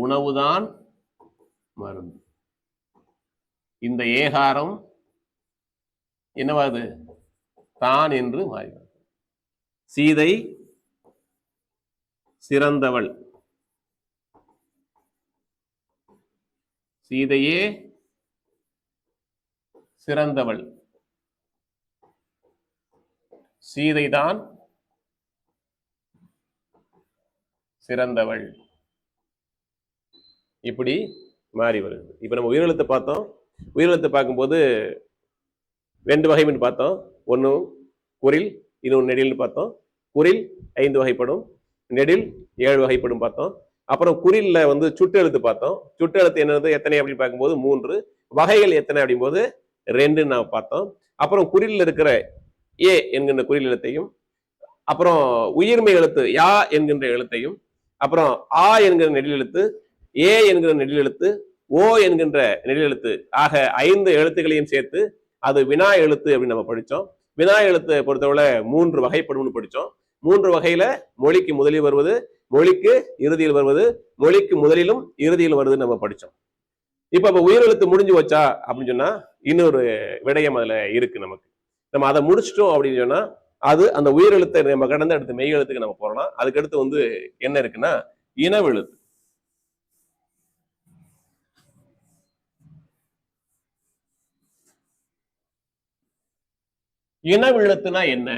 உணவுதான் மருந்து. இந்த ஏகாரம் என்னவாது? தான் என்று மாறி. சீதை சிறந்தவள், சீதையே சிறந்தவள், சீதைதான் சிறந்தவள், இப்படி மாறி வருது. இப்ப நம்ம உயிரெழுத்தை பார்த்தோம். உயிரெழுத்தை பார்க்கும்போது 2 வகைன்னு பார்த்தோம். ஒன்று குறில், இன்னொன்று நெடில்னு பார்த்தோம். குறில் 5 வகைப்படும், நெடில் 7 வகைப்படும் பார்த்தோம். அப்புறம் குறில்ல வந்து சுட்டெழுத்து பார்த்தோம். சுட்டெழுத்து என்னது எத்தனை அப்படின்னு பார்க்கும்போது 3, வகைகள் எத்தனை அப்படிங்கும்போது 2 நான் பார்த்தோம். அப்புறம் குறில்ல இருக்கிற ஏ என்கின்ற குறில் எழுத்தையும், அப்புறம் உயிர்மை எழுத்து யா என்கின்ற எழுத்தையும், அப்புறம் ஆ என்கிற நெடில் எழுத்து, ஏ என்கிற நெடில் எழுத்து, ஓ என்கின்ற நெடில் எழுத்து ஆக 5 எழுத்துக்களையும் சேர்த்து அது வினா எழுத்து அப்படின்னு நம்ம படித்தோம். வினா எழுத்தை பொறுத்தவரை 3 வகைப்படும்னு படித்தோம். 3 வகையில மொழிக்கு முதலில் வருவது, மொழிக்கு இறுதியில் வருவது, மொழிக்கு முதலிலும் இறுதியில் வருதுன்னு நம்ம படித்தோம். இப்ப உயிரெழுத்து முடிஞ்சு வச்சா அப்படின்னு சொன்னா இன்னொரு விடயம் அதுல இருக்கு. நமக்கு நம்ம அதை முடிச்சிட்டோம் அப்படின்னு சொன்னா அது அந்த உயிரெழுத்தை நம்ம கடந்து அடுத்து மெய் எழுத்துக்கு நம்ம போறோம். அதுக்கடுத்து வந்து என்ன இருக்குன்னா இனவெழுத்து. இனவெழுத்துனா என்ன?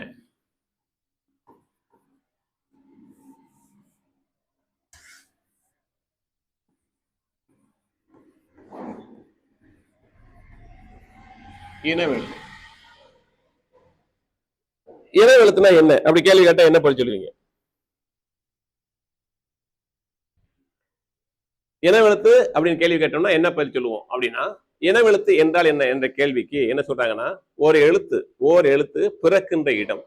இனவெழுத்து, இனவெழுத்துனா என்ன அப்படி கேள்வி கேட்டா என்ன பதில் சொல்லுவீங்க? இனவெழுத்து அப்படின்னு கேள்வி கேட்டோம்னா என்ன பதில் சொல்லுவோம் அப்படின்னா, இனவெழுத்து என்றால் என்ன என்ற கேள்விக்கு என்ன சொல்றாங்கன்னா, ஓர் எழுத்து பிறக்கின்ற இடம்,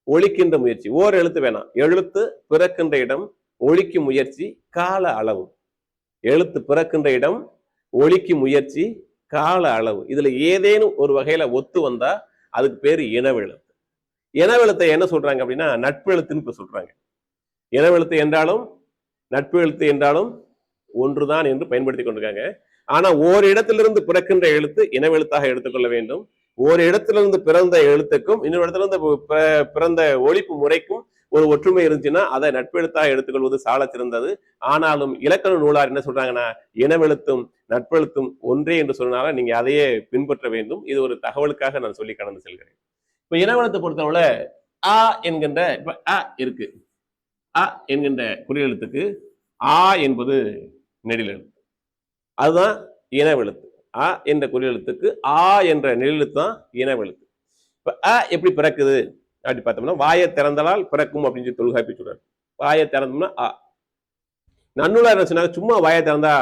ஒழிக்கின்ற முயற்சி. ஓர் எழுத்து வேணாம், எழுத்து பிறக்கின்ற இடம், ஒழிக்கும் முயற்சி, கால அளவு. எழுத்து பிறக்கின்ற இடம், ஒழிக்கும் முயற்சி, கால அளவு. இதுல ஏதேனும் ஒரு வகையில ஒத்து வந்தா அதுக்கு பேரு இனவெழுத்து. இனவெழுத்தை என்ன சொல்றாங்க அப்படின்னா நட்பு எழுத்துன்னு இப்ப சொல்றாங்க. இனவெழுத்து என்றாலும் நட்பு எழுத்து என்றாலும் ஒன்றுதான் என்று பயன்படுத்தி கொண்டிருக்காங்க. ஆனா ஓரிடத்திலிருந்து பிறக்கின்ற எழுத்து இனவெழுத்தாக எடுத்துக்கொள்ள வேண்டும். ஒரு இடத்திலிருந்து பிறந்த எழுத்துக்கும் இன்னொரு இடத்திலிருந்து பிறந்த ஒழிப்பு முறைக்கும் ஒரு ஒற்றுமை இருந்துச்சுன்னா அதை நட்பெழுத்தாக எடுத்துக்கொள்வது சால சிறந்தது. ஆனாலும் இலக்கண நூலார் என்ன சொல்றாங்கன்னா இனவெழுத்தும் நட்பெழுத்தும் ஒன்றே என்று சொன்னால நீங்க அதையே பின்பற்ற வேண்டும். இது ஒரு தகவலுக்காக நான் சொல்லி கடந்து செல்கிறேன். இப்ப இனவெழுத்தை பொறுத்தவரை ஆ என்கின்ற இப்ப அ இருக்கு, அ என்கின்ற குறியெழுத்துக்கு ஆ என்பது நெடில் எழுத்து, அதுதான் இனவெழுத்து. அ என்ற குறியெழுத்துக்கு ஆ என்ற நெடிலெழுத்து தான் இனவெழுத்து. இப்ப அ எப்படி பிறக்குது அப்படி பார்த்தோம்னா, வாயை திறந்தலால் பிறக்கும் அப்படின்னு சொல்லி தொல்காப்பியர் சொல்றாரு. வாயை திறந்தோம்னா அ. நன்னூலார் என்ன சொன்னாங்க, சும்மா வாயை திறந்தா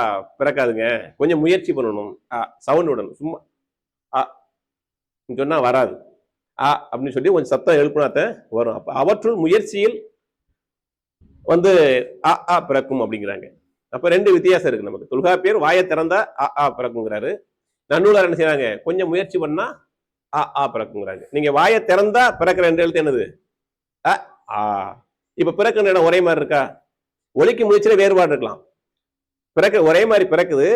பிறக்காதுங்க, கொஞ்சம் முயற்சி பண்ணணும், சவுண்ட் விடணும், சும்மா அ சொன்னா வராது, ஆ அப்படின்னு சொல்லி கொஞ்சம் சத்தம் எழுப்பினாத்த வரும். அப்ப அவற்றுள் முயற்சியில் வந்து அ பிறக்கும் அப்படிங்கிறாங்க. அப்ப ரெண்டு வித்தியாசம் இருக்கு நமக்கு. தொல்காப்பியர் வாயை திறந்தா அ பிறக்குங்கிறாரு, நன்னூலார் என்ன செய்யறாங்க, கொஞ்சம் முயற்சி பண்ணா அ பிறக்குங்கிறாங்க. நீங்க வாயை திறந்தா பிறக்கிற ரெண்டு எழுத்து என்னது, அ ஆ. இப்ப பிறக்கிற இடம் ஒரே மாதிரி இருக்கா, ஒலிக்கு முயற்சியில வேறுபாடு இருக்கலாம், பிறக்க ஒரே மாதிரி பிறக்குது,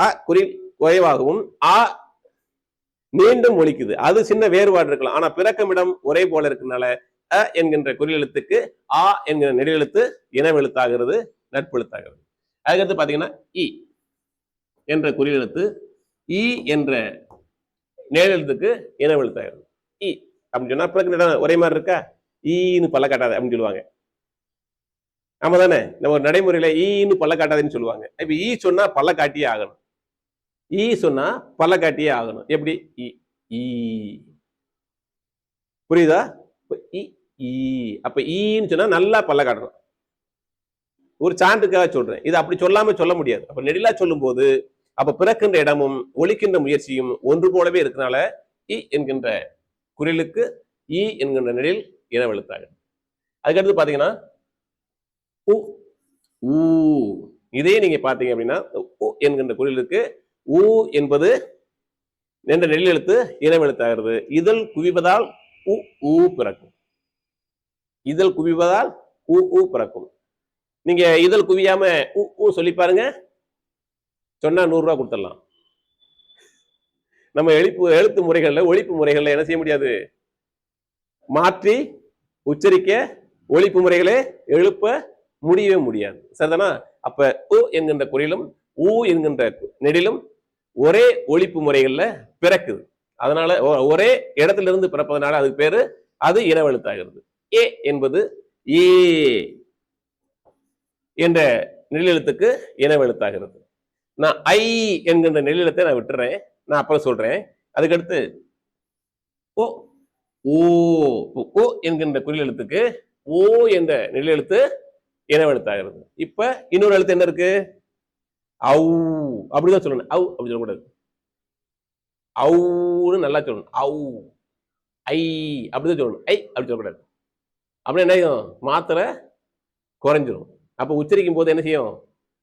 அ குறில் குறைவாகவும் ஆ மீண்டும் ஒலிக்குது, அது சின்ன வேறுபாடு இருக்கலாம். ஆனா பிறக்கும் இடம் ஒரே போல இருக்கிறதுனால அ என்கின்ற குறியெழுத்துக்கு ஆ என்கிற நெடிலெழுத்து இனவெழுத்தாகிறது, நட்பெழுத்தாகிறது. அதுக்கடுத்து பாத்தீங்கன்னா இ என்ற குறியெழுத்து இ என்ற நேரெழுத்துக்கு இனவெழுத்தாகிறது. இ அப்படின்னு சொன்னா பிறகு இடம் ஒரே மாதிரி இருக்கா, ஈன்னு பல்ல காட்டாத அப்படின்னு சொல்லுவாங்க. ஆமா தானே, நம்ம ஒரு நடைமுறையில ஈன்னு பல்ல காட்டாதுன்னு சொல்லுவாங்க. இப்ப ஈ சொன்னா பல்ல காட்டியே ஆகணும், ஈ சொன்னா பல்ல காட்டியே ஆகணும். எப்படி, ஈ புரியுதா, அப்ப ஈன்னு சொன்னா நல்லா பல்ல காட்டணும். ஒரு சான்றுக்காக சொல்றேன், இது அப்படி சொல்லாம சொல்ல முடியாது. அப்ப நெடிலா சொல்லும் போது அப்ப பிறக்கின்ற இடமும் ஒலிக்கின்ற முயற்சியும் ஒன்று போலவே இருக்கனால இ என்கின்ற குரிலுக்கு இ என்கின்ற நெடில் இனவெழுத்தாக. அதுக்கடுத்து பாத்தீங்கன்னா உ ஊ, இதே நீங்க பாத்தீங்க அப்படின்னா உ என்கின்ற குரிலுக்கு ஊ என்பது என்ற நெடில் எழுத்து இனவெழுத்தாகிறது. இதழ் குவிவதால் உ ஊ பிறக்கும், இதழ் குவிவதால் உ ஊ பிறக்கும். நீங்க இதழ் குவியாம உ ஊ சொல்லி பாருங்க, சொன்னா 100 ரூபாய் கொடுத்துடலாம். நம்ம எழுத்து முறைகள்ல ஒழிப்பு முறைகள்ல என்ன செய்ய முடியாது, மாற்றி உச்சரிக்க ஒழிப்பு முறைகளே எழுப்ப முடியவே முடியாது, சரிதானா. அப்ப உ என்கின்ற குறிலும் ஊ என்கின்ற நெடிலும் ஒரே ஒழிப்பு முறைகள்ல பிறக்குது, அதனால ஒரே இடத்துல இருந்து பிறப்பதனால அதுக்கு பேரு அது இனவெழுத்தாகிறது. ஏ என்பது ஏ என்ற நெடிலெழுத்துக்கு இனவெழுத்தாகிறது. நான் ஐ என்கின்ற நெடிலெழுத்தை நான் விட்டுறேன், நான் அப்புறம் சொல்றேன். அதுக்கடுத்து ஓ ஓ என்கின்ற குறியெழுத்துக்கு ஓ என்ற நெடிலெழுத்து இனவெழுத்தாகிறது. இப்ப இன்னொரு எழுத்து என்ன இருக்கு, அவு, அப்படிதான் சொல்லணும், அவு அப்படி சொல்லக்கூடாது, அவுன்னு நல்லா சொல்லணும், அவு ஐ அப்படிதான் சொல்லணும், ஐ அப்படி சொல்லக்கூடாது. அப்படி என்ன செய்யும், மாத்திரை குறைஞ்சிரும். அப்ப உச்சரிக்கும் போது என்ன செய்யும்,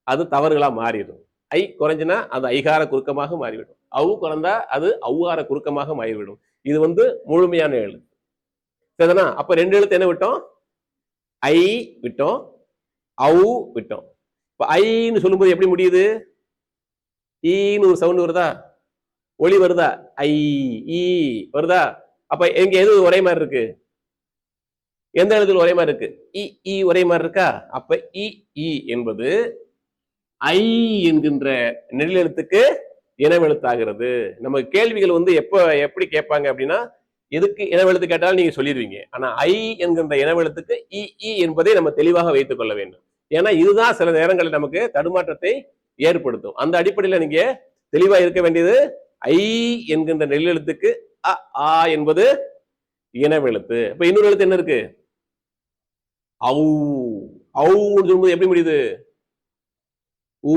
அது தவறுகளா மாறிடும். ஐ குறைஞ்சினா அது ஐகார குறுக்கமாக மாறிவிடும், அவு குறைந்தா அது அவ்வார குறுக்கமாக மாறிவிடும். இது முழுமையான எழுத்து, சரிதானா. அப்ப ரெண்டு எழுத்து என்ன விட்டோம், ஐ விட்டோம், அவு விட்டோம். இப்ப ஐன்னு சொல்லும்போது எப்படி முடியுது, ஈன்னு ஒரு சவுண்ட் வருதா, ஒளி வருதா, ஐ ஈ வருதா. அப்ப எங்க எது ஒரே மாதிரி இருக்கு, எந்த எழுத்துல ஒரே மாதிரி இருக்கு, இ ஒரே மாதிரி இருக்கா. அப்ப இ என்பது ஐ என்கின்ற நெடிலெழுத்துக்கு இனவெழுத்தாகிறது. நம்ம கேள்விகள் எப்படி கேட்பாங்க அப்படின்னா, எதுக்கு இனவெழுத்து கேட்டாலும் நீங்க சொல்லிடுவீங்க. ஆனா ஐ என்கின்ற இனவெழுத்துக்கு இ என்பதை நம்ம தெளிவாக வைத்துக் கொள்ள வேண்டும். ஏன்னா இதுதான் சில நேரங்களில் நமக்கு தடுமாற்றத்தை ஏற்படுத்தும். அந்த அடிப்படையில் நீங்க தெளிவா இருக்க வேண்டியது, ஐ என்கின்ற நெல்லெழுத்துக்கு ஆ என்பது இனவெழுத்து. இப்ப இன்னொரு எழுத்து என்ன இருக்கு, சொல்லும்போது எப்படி முடியுது, ஊ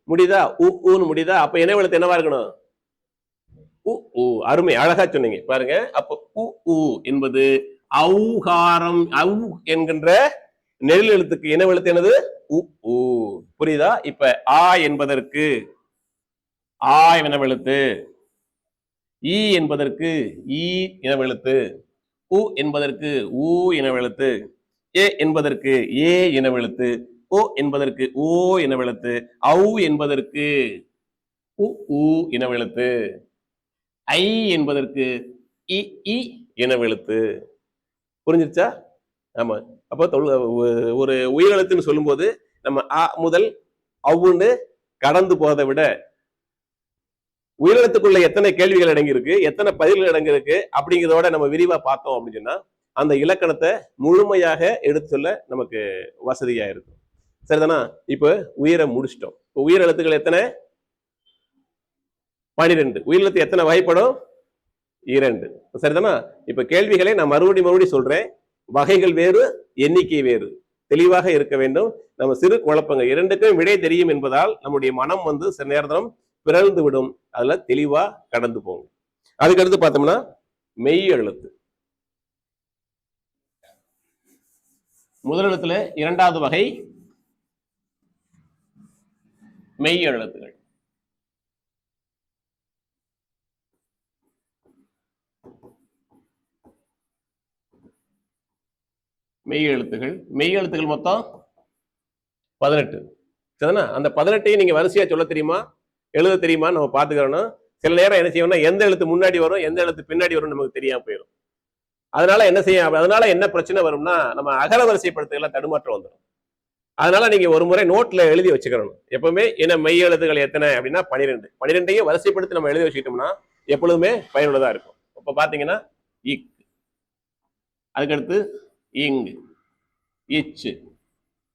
முடியுதா, ஊன்னு முடியுதா. அப்ப இனவெழுத்து என்னவா இருக்கணும், அருமை, அழகா சொன்னீங்க பாருங்க. அப்ப உ என்பது ஔகாரம், அவ் என்கின்ற நெல் எழுத்துக்கு இனவெழுத்து என்னது, உ. புரியுதா. இப்ப ஆ என்பதற்கு ஆ இனவெழுத்து, ஈ என்பதற்கு ஈ இனவெழுத்து, உ என்பதற்கு ஊ இனவெழுத்து, ஏ என்பதற்கு ஏ இனவெழுத்து, ஓ என்பதற்கு ஓ இனவெழுத்து, ஔ என்பதற்கு உ இனவெழுத்து, ஐ என்பதற்கு இ இனவெழுத்து. புரிஞ்சிருச்சா. ஆமா. அப்ப ஒரு உயிரெழுத்துன்னு சொல்லும் போது நம்ம அ முதல் அவ்வுன்னு கடந்து போவதை விட உயிரெழுத்துக்குள்ள எத்தனை கேள்விகள் அடங்கியிருக்கு, எத்தனை பதில்கள் அடங்கியிருக்கு அப்படிங்கிறதோட நம்ம விரிவா பார்த்தோம் அப்படின்னு சொன்னா அந்த இலக்கணத்தை முழுமையாக எடுத்து சொல்ல நமக்கு வசதியா இருக்கும். சரிதானா? இப்ப உயிரை முடிச்சிட்டோம். உயிர் எழுத்துக்கள் எத்தனை? 12. உயிரெழுத்து எத்தனை வகைப்படும்? 2. சரிதானா? இப்ப கேள்விகளை நான் மறுபடியும் சொல்றேன். வகைகள் வேறு, எண்ணிக்கை வேறு. தெளிவாக இருக்க வேண்டும். நம்ம சிறு குழப்பங்க, இரண்டுக்கும் விடை தெரியும் என்பதால் நம்முடைய மனம் சில நேரம் பிறழ்ந்து விடும். அதுல தெளிவா கடந்து போகும். அதுக்கடுத்து பார்த்தோம்னா மெய் எழுத்து. முதலெழுத்துல 2வது வகை மெய் எழுத்துகள். மெய் எழுத்துகள் மொத்தம் 18. சரிதானா? அந்த 18ஐயும் நீங்க வரிசையா சொல்ல தெரியுமா, எழுத தெரியுமா நம்ம பார்த்துக்கிறோம். சில நேரம் என்ன செய்யணும்னா எந்த எழுத்து முன்னாடி வரும் எந்த எழுத்து பின்னாடி வரும் நமக்கு தெரியாம போயிடும். அதனால என்ன செய்ய, அதனால என்ன பிரச்சனை வரும்னா நம்ம அகர வரிசைப்படுத்துதெல்லாம் தடுமாற்றம் வந்துடும். அதனால நீங்க ஒரு முறை நோட்ல எழுதி வச்சுக்கணும். எப்பவுமே என்ன மெய் எழுத்துக்கள் எத்தனை அப்படின்னா 12. 12ஐயும் வரிசைப்படுத்தி நம்ம எழுதி வச்சுக்கிட்டோம்னா எப்பொழுதுமே பயனுள்ளதா இருக்கும். இப்ப பாத்தீங்கன்னா இக், அதுக்கடுத்து இங்கு, இச்சு,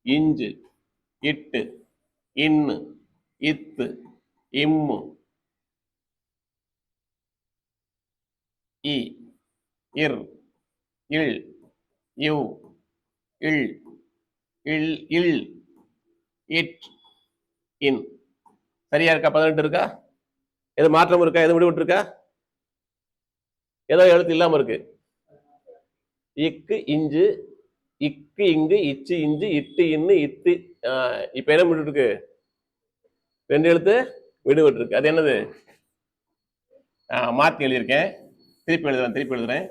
இஞ்சு, இட்டு, இன்னு, இத்து, இம்மு, இ, இர், இல், U, will, will, will, it, இன். சரியா இருக்கா? 18 இருக்கா? எது மாற்றம் இருக்கா? எது விடுபட்டு இருக்கா? ஏதோ எழுத்து இல்லாம இருக்கு. இக்கு, இஞ்சு, இக்கு, இங்கு, இச்சு, இஞ்சு, இட்டு, இன்னு, இத்து. இப்ப என்ன விட்டு இருக்கு? 2 எழுத்து விடுபட்டு இருக்கு. அது என்னது? மாத்தி எழுதியிருக்கேன். திருப்பி எழுதுறேன்.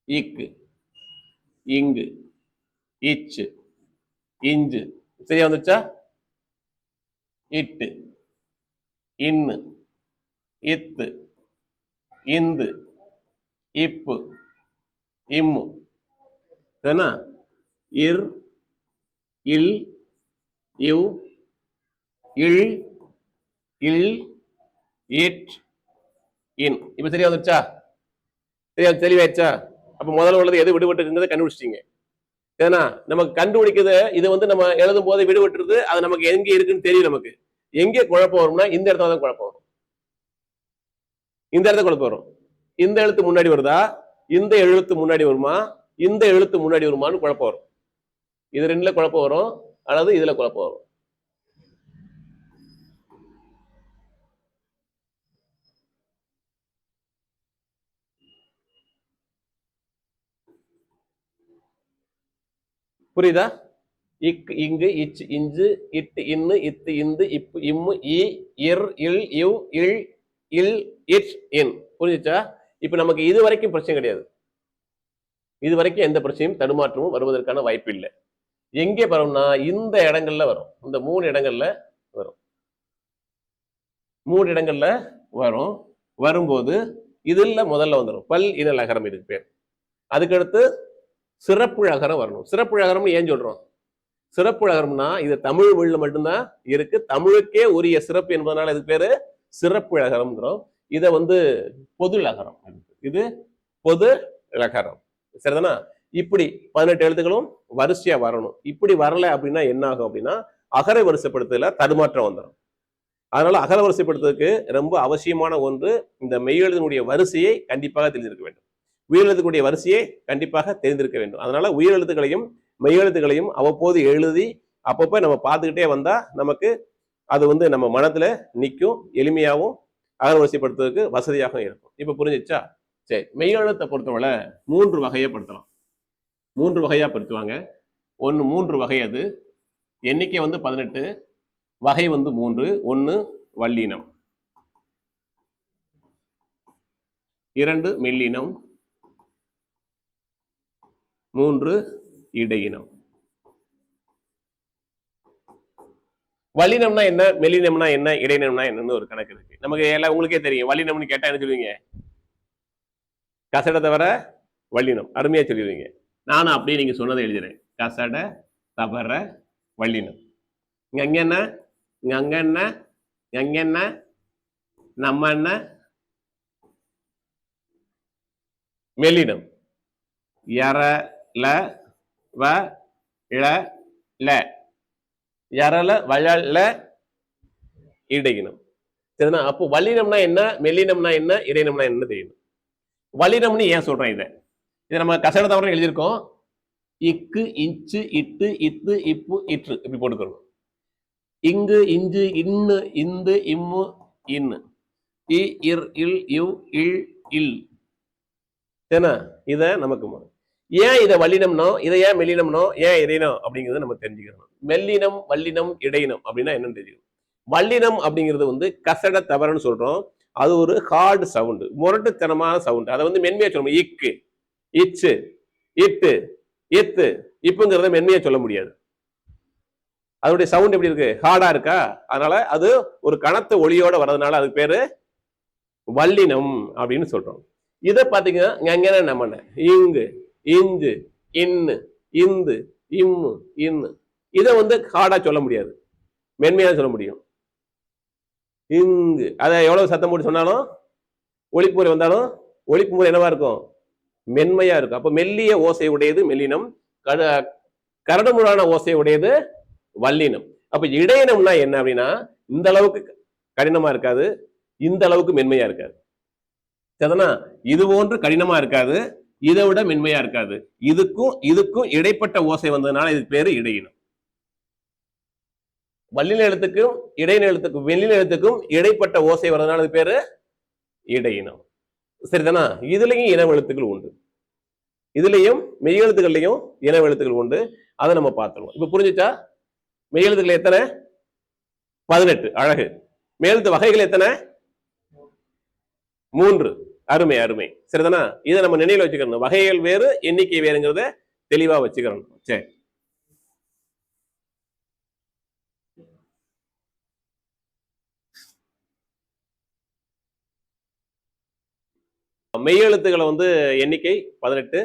இக்கு, இங்கு, இச்சு, இஞ்சு. சரியா வந்துச்சா? இட்டு, இன்னு, இத்து, இந்து, இப்பு, இம்மு. சரினா? இர், இல், யு, இல், இல், இட், இன். இப்ப சரியா வந்துச்சா? சரியா தெளிவாயிடுச்சா? அப்ப முதல்ல உள்ளது எது விடுபட்டுங்கிறத கண்டுபிடிச்சிட்டீங்க. ஏன்னா நமக்கு கண்டுபிடிக்கிறது இது நம்ம எழுதும் போது விடுபட்டுருது. அது நமக்கு எங்க இருக்குன்னு தெரியும். நமக்கு எங்கே குழப்பம் வரும்னா இந்த இடத்துல தான் குழப்பம் வரும். இந்த இடத்துல குழப்பம் வரும். இந்த எழுத்து முன்னாடி வருதா, இந்த எழுத்து முன்னாடி வருமா, இந்த எழுத்து முன்னாடி வருமானு குழப்பம் வரும். இது 2ல குழப்பம் வரும், அல்லது இதுல குழப்பம் வரும். புரியுதா? இக், இங்கு, இச், இஞ்சு, இட்டு, இன்னு, இத்து, இந்து, இப்பு, இம்மு, இ, இர், இல், யு, இல், இல், இட், இன். புரிஞ்சுச்சா? இப்ப நமக்கு இது வரைக்கும் பிரச்சனை கிடையாது. இது வரைக்கும் எந்த பிரச்சனையும் தடுமாற்றமும் வருவதற்கான வாய்ப்பு இல்லை. எங்கே வரும்னா இந்த இடங்கள்ல வரும். இந்த 3 இடங்கள்ல வரும். 3 இடங்கள்ல வரும். வரும்போது இதுல முதல்ல வந்துடும் பல் இனல் அகரம். இதுக்கு பேர். அதுக்கடுத்து சிறப்பு அகரம் வரணும். சிறப்பு அகரம் ஏன் சொல்றோம்? சிறப்பு அகரம்னா இது தமிழ் மொழியில மட்டும்தான் இருக்கு. தமிழுக்கே உரிய சிறப்பு என்பதனால இதுக்கு பேரு சிறப்பு அகரம்ங்கிறோம். இதை பொது அகரம். இது பொது அகரம். சரிதானா? இப்படி 18 எழுத்துக்களும் வரிசையா வரணும். இப்படி வரல அப்படின்னா என்ன ஆகும் அப்படின்னா அகர வரிசைப்படுத்துதல தடுமாற்றம் வந்துடும். அதனால அகர வரிசைப்படுத்துறதுக்கு ரொம்ப அவசியமான ஒன்று இந்த மெய்யெழுத்தினுடைய வரிசையை கண்டிப்பாக தெரிந்திருக்க வேண்டும். உயிரெழுத்துக்குடைய வரிசையை கண்டிப்பாக தெரிந்திருக்க வேண்டும். அதனால உயிரெழுத்துக்களையும் மெய்யெழுத்துக்களையும் அவ்வப்போது எழுதி அப்பப்போ நம்ம பார்த்துக்கிட்டே வந்தா நமக்கு அது நம்ம மனத்துல நிற்கும். எளிமையாகவும் அகர வரிசைப்படுத்துறதுக்கு வசதியாக இருக்கும். இப்ப புரிஞ்சிச்சா? சரி, மெய்யெழுத்தை பொறுத்தவரை 3 வகையை படுத்தலாம். 3 வகையா படுத்துவாங்க. 3 வகை. அது எண்ணிக்கை 18, வகை 3. 1 வல்லினம், 2 மெல்லினம், 3 இடையினம். வல்லினம்னா என்ன, மெல்லினம்னா என்ன, இடையினம்னா என்னன்னு ஒரு கணக்கு இருக்கு. நமக்கு எல்லாம் உங்களுக்கே தெரியும். வல்லினம்னு கேட்டா என்ன சொல்லுவீங்க? கசட தவிர வல்லினம். அருமையா சொல்லுவீங்க. நானும் அப்படியே நீங்க சொன்னதை எழுதுறேன். கசட தவிர வல்லினம். அங்க என்ன ஞங்கண்ண ஞங்கண்ண நம்மண்ண மெல்லினம் யர ல வ ழ ல யரல வளல இடையினம். சரிண்ணா? அப்போ வல்லினம்னா என்ன, மெல்லினம்னா என்ன, இடையினம்னா என்ன தெரியணும். வல்லினம்னு ஏன் சொல்றேன்? இதை நம்ம கசட தவறு எழுதியிருக்கோம். இக்கு இச்சு இட்டு இத்து இப்பு இற்று இப்படி போட்டுக்கிறோம். இங்கு இஞ்சு இன்னு இந்து இம்மு இன்னு இ இர் இல் இவ் இல் இல். சரிண்ணா? இத நமக்கு ஏன் இதை வல்லினம்னோ, இதை ஏன் மெல்லினம்னோ, ஏன் இடையினம் அப்படிங்கிறத நம்ம தெரிஞ்சுக்கணும். மெல்லினம் வல்லினம் இடையினம் அப்படின்னா என்னன்னு தெரியும். வல்லினம் அப்படிங்கிறது வந்து கசட தவறுன்னு சொல்றோம். அது ஒரு ஹார்டு சவுண்டு, முரட்டுத்தனமான சவுண்டு. அதை வந்து மென்மையா சொல்லணும். இக்கு இச்சு இட்டு இத்து இப்புங்கிறத மென்மையா சொல்ல முடியாது. அதனுடைய சவுண்ட் எப்படி இருக்கு, ஹார்டா இருக்கா. அதனால அது ஒரு கனத்த ஒளியோட வர்றதுனால அதுக்கு பேரு வல்லினம் அப்படின்னு சொல்றோம். இதை பாத்தீங்கன்னா நம்ம இங்கு இஞ்சு இன்னு இந்து இம்மு இன்னு இதை வந்து ஹார்டா சொல்ல முடியாது, மென்மையா சொல்ல முடியும். இங்கு அதை எவ்வளவு சத்தம் போட்டு சொன்னாலும், ஒலிப்பு முறை வந்தாலும் ஒலிப்பு முறை என்னவா இருக்கும், மென்மையா இருக்கும். அப்ப மெல்லிய ஓசை உடையது மெல்லினம், கரடுமுறான ஓசை உடையது வல்லினம். அப்ப இடையினம்னா என்ன அப்படின்னா, இந்த அளவுக்கு கடினமா இருக்காது, இந்த அளவுக்கு மென்மையா இருக்காது. சரிதானா? இது போன்று கடினமா இருக்காது, இதை விட மென்மையா இருக்காது. இதுக்கும் இடைப்பட்ட ஓசை வந்ததுனால இதுக்கு பேரு இடையினம். வல்லின எழுத்துக்கும் இடையின எழுத்துக்கும் வெள்ளின எழுத்துக்கும் இடைப்பட்ட ஓசை வர்றதுனால அது பேரு இடையினம். சரிதானா? இதுலயும் இன எழுத்துக்கள் உண்டு, இதுலயும் மெய் எழுத்துக்கள்லையும் இன எழுத்துக்கள் உண்டு. அதை நம்ம பார்த்துருவோம். இப்ப புரிஞ்சுச்சா? மெய் எழுத்துக்கள் எத்தனை? 18. அழகு. மேலெழுத்து வகைகள் எத்தனை? 3. அருமை அருமை. சரிதானா? இதை நம்ம நினைவில் வச்சுக்கணும். வகைகள் வேறு, எண்ணிக்கை வேறுங்கிறத தெளிவா வச்சுக்கிறோம். சரி, மெய்யெழுத்துக்களை வந்து எண்ணிக்கை 18,